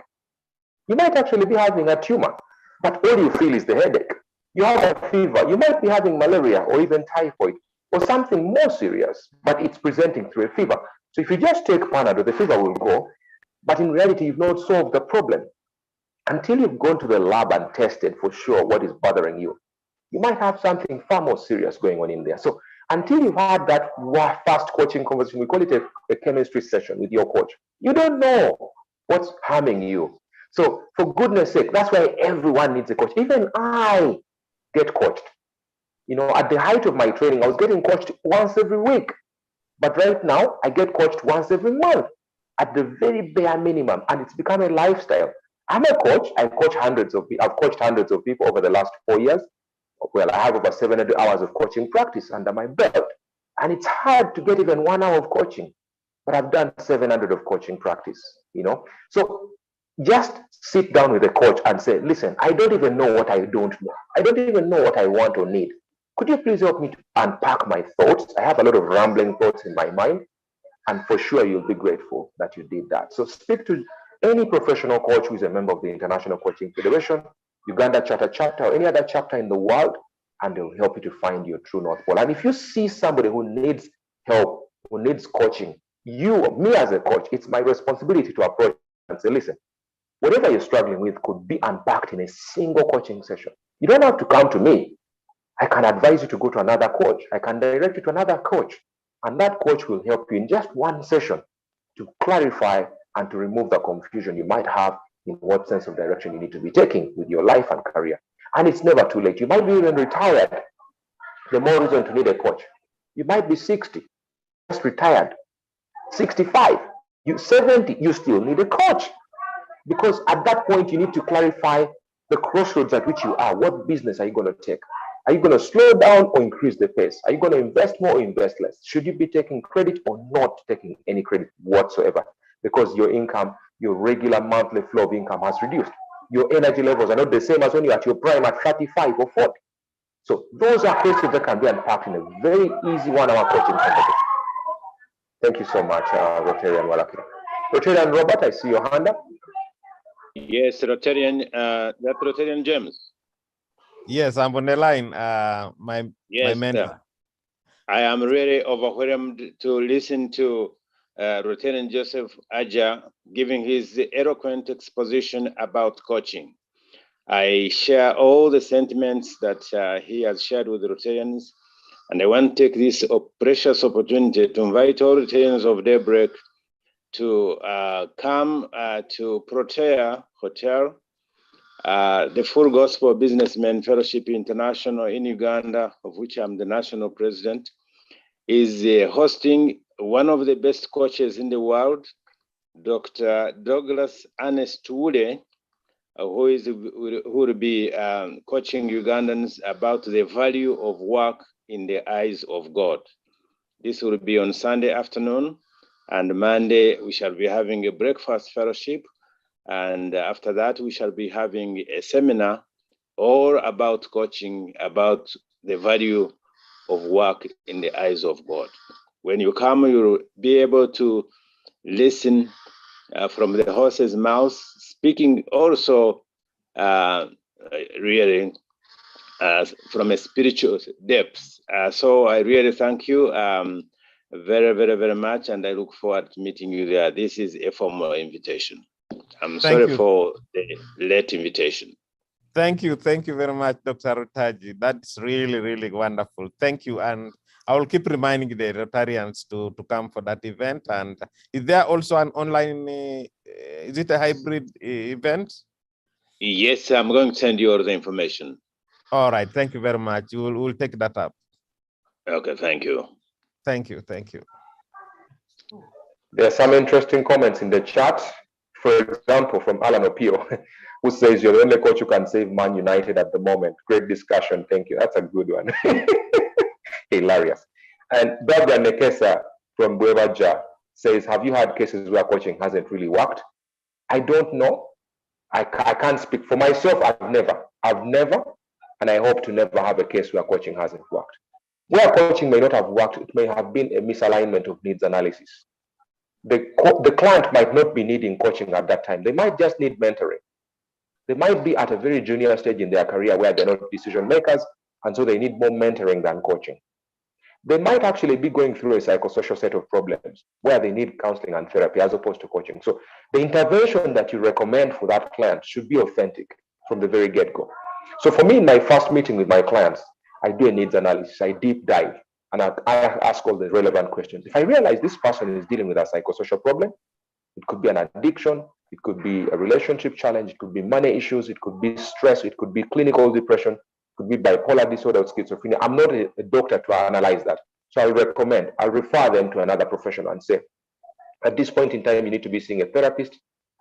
you might actually be having a tumor, but all you feel is the headache. You have a fever, you might be having malaria or even typhoid or something more serious, but it's presenting through a fever. So if you just take Panadol, the fever will go, but in reality, you've not solved the problem. Until you've gone to the lab and tested for sure what is bothering you, you might have something far more serious going on in there. So until you've had that first coaching conversation, we call it a chemistry session with your coach, you don't know what's harming you. So for goodness sake, that's why everyone needs a coach. Even I get coached. At the height of my training, I was getting coached once every week. But right now, I get coached once every month at the very bare minimum, and it's become a lifestyle. I'm a coach. I've coached hundreds of people over the last 4 years. Well, I have over 700 hours of coaching practice under my belt. And it's hard to get even 1 hour of coaching, but I've done 700 of coaching practice, So Just sit down with the coach and say, listen, I don't even know what I don't know. I don't even know what I want or need. Could you please help me to unpack my thoughts? I have a lot of rambling thoughts in my mind. And for sure, you'll be grateful that you did that. So speak to any professional coach who is a member of the International Coaching Federation, Uganda Charter chapter, or any other chapter in the world, and they'll help you to find your true North Pole. And if you see somebody who needs help, who needs coaching, me as a coach, it's my responsibility to approach and say, listen, whatever you're struggling with could be unpacked in a single coaching session. You don't have to come to me. I can advise you to go to another coach. I can direct you to another coach. And that coach will help you in just one session to clarify and to remove the confusion you might have in what sense of direction you need to be taking with your life and career. And it's never too late. You might be even retired. The more reason to need a coach. You might be 60, just retired. 65, you 70, you still need a coach. Because at that point, you need to clarify the crossroads at which you are. What business are you going to take? Are you going to slow down or increase the pace? Are you going to invest more or invest less? Should you be taking credit or not taking any credit whatsoever? Because your income, your regular monthly flow of income has reduced. Your energy levels are not the same as when you're at your prime at 35 or 40. So those are questions that can be unpacked in a very easy 1-hour coaching conversation. Thank you so much, Rotary and Walaki. Rotary and Robert, I see your hand up. Yes, Rotarian, that Rotarian James. Yes, I'm on the line. My mentor. I am really overwhelmed to listen to Rotarian Joseph Aja giving his eloquent exposition about coaching. I share all the sentiments that he has shared with Rotarians, and I want to take this precious opportunity to invite all Rotarians of Daybreak to come to Protea Hotel, the Full Gospel Businessmen Fellowship International in Uganda, of which I'm the national president, is hosting one of the best coaches in the world, Dr. Douglas Ernest Wule, who will be coaching Ugandans about the value of work in the eyes of God. This will be on Sunday afternoon, and Monday we shall be having a breakfast fellowship, and after that we shall be having a seminar all about coaching, about the value of work in the eyes of God. When you come, you'll be able to listen from the horse's mouth, speaking also really from a spiritual depth. So I really thank you very, very, very much, and I look forward to meeting you there. This is a formal invitation. I'm sorry for the late invitation. Thank you very much, Dr. Rutaji. That's really, really wonderful. Thank you, and I will keep reminding the Rotarians to come for that event. And is there also an online, is it a hybrid event? Yes, I'm going to send you all the information. All right, thank you very much. We'll take that up. Okay, thank you. Thank you. There are some interesting comments in the chat. For example, from Alan Opio, who says, you're the only coach who can save Man United at the moment. Great discussion. Thank you. That's a good one. Hilarious. And Barbara Nekesa from Buevaja says, have you had cases where coaching hasn't really worked? I don't know. I can't speak for myself. I've never, and I hope to never have a case where coaching hasn't worked. Where coaching may not have worked, it may have been a misalignment of needs analysis. The client might not be needing coaching at that time. They might just need mentoring. They might be at a very junior stage in their career where they're not decision makers, and so they need more mentoring than coaching. They might actually be going through a psychosocial set of problems where they need counseling and therapy as opposed to coaching. So the intervention that you recommend for that client should be authentic from the very get-go. So for me, in my first meeting with my clients, I do a needs analysis, I deep dive, and I ask all the relevant questions. If I realize this person is dealing with a psychosocial problem, it could be an addiction, it could be a relationship challenge, it could be money issues, it could be stress, it could be clinical depression, it could be bipolar disorder or schizophrenia. I'm not a doctor to analyze that. So I'll refer them to another professional and say, at this point in time, you need to be seeing a therapist.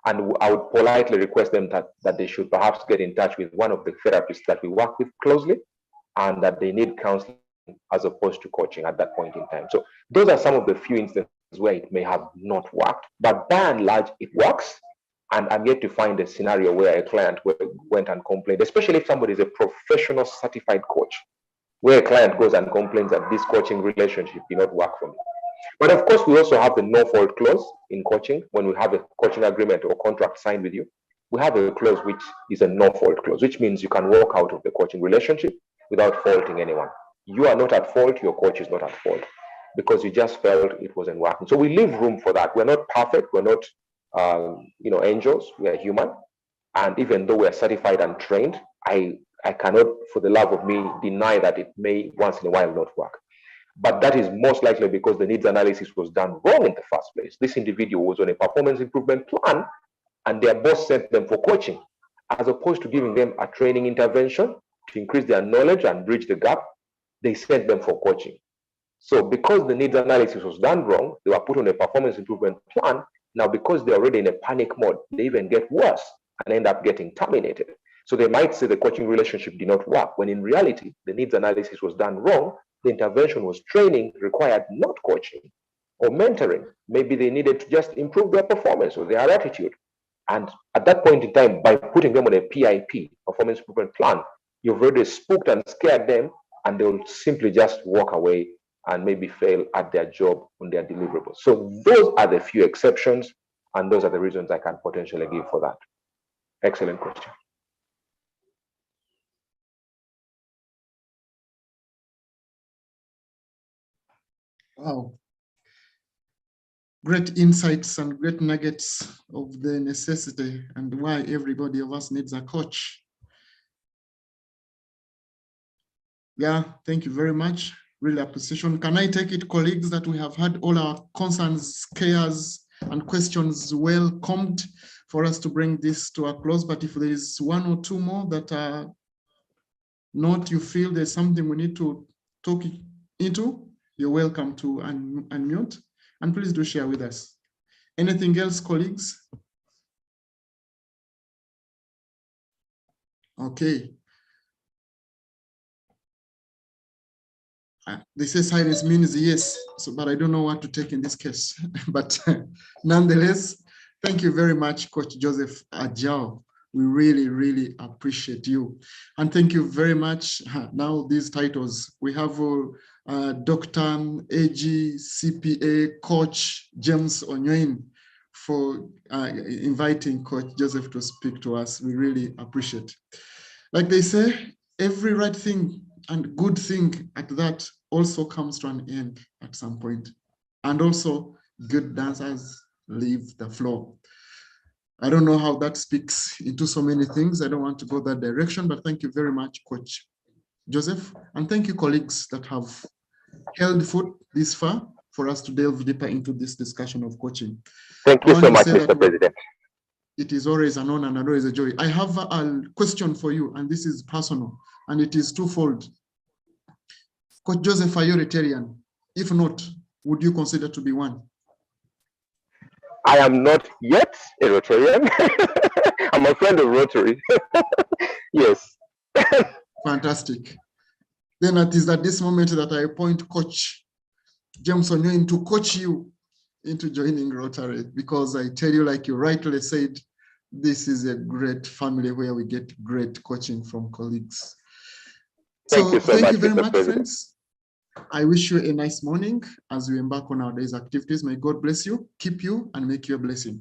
And I would politely request them that they should perhaps get in touch with one of the therapists that we work with closely, and that they need counseling as opposed to coaching at that point in time. So those are some of the few instances where it may have not worked, but by and large, it works. And I'm yet to find a scenario where a client went and complained, especially if somebody is a professional certified coach, where a client goes and complains that this coaching relationship did not work for me. But of course, we also have the no fault clause in coaching. When we have a coaching agreement or contract signed with you, we have a clause which is a no fault clause, which means you can walk out of the coaching relationship without faulting anyone. You are not at fault, your coach is not at fault, because you just felt it wasn't working. So we leave room for that. We're not perfect, we're not angels, we are human. And even though we are certified and trained, I cannot, for the love of me, deny that it may once in a while not work. But that is most likely because the needs analysis was done wrong in the first place. This individual was on a performance improvement plan and their boss sent them for coaching. As opposed to giving them a training intervention to increase their knowledge and bridge the gap, they sent them for coaching. So because the needs analysis was done wrong, they were put on a performance improvement plan. Now, because they're already in a panic mode, they even get worse and end up getting terminated. So they might say the coaching relationship did not work, when in reality, the needs analysis was done wrong. The intervention was training, required not coaching or mentoring. Maybe they needed to just improve their performance or their attitude. And at that point in time, by putting them on a PIP, performance improvement plan, you've already spooked and scared them, and they'll simply just walk away and maybe fail at their job on their deliverables. So those are the few exceptions, and those are the reasons I can potentially give for that. Excellent question. Wow. Great insights and great nuggets of the necessity and why everybody of us needs a coach. Yeah, thank you very much. Really appreciation. Can I take it, colleagues, that we have had all our concerns, cares, and questions welcomed for us to bring this to a close? But if there is one or two more that are not, you feel there's something we need to talk into, you're welcome to unmute, and please do share with us. Anything else, colleagues? Okay. They say silence means yes, so, but I don't know what to take in this case. But nonetheless, thank you very much, Coach Joseph Ajao. We really, really appreciate you. And thank you very much. Now these titles, we have Dr. AG, CPA, Coach James Onyoin for inviting Coach Joseph to speak to us. We really appreciate. Like they say, every right thing and good thing at that also comes to an end at some point. And also, good dancers leave the floor. I don't know how that speaks into so many things. I don't want to go that direction, but thank you very much, Coach Joseph. And thank you, colleagues that have held foot this far for us to delve deeper into this discussion of coaching. Thank you so much, Mr. President. It is always an honor and always a joy. I have a question for you, and this is personal, and it is twofold. Coach Joseph, are you Rotarian? If not, would you consider to be one? I am not yet a Rotarian. I'm a friend of Rotary. Yes. Fantastic. Then it is at this moment that I appoint Coach James Onyoin to coach you into joining Rotary, because I tell you, like you rightly said, this is a great family where we get great coaching from colleagues. Thank you so much, very Mr. much, President. friends. I wish you a nice morning as we embark on our day's activities. May God bless you, keep you, and make you a blessing.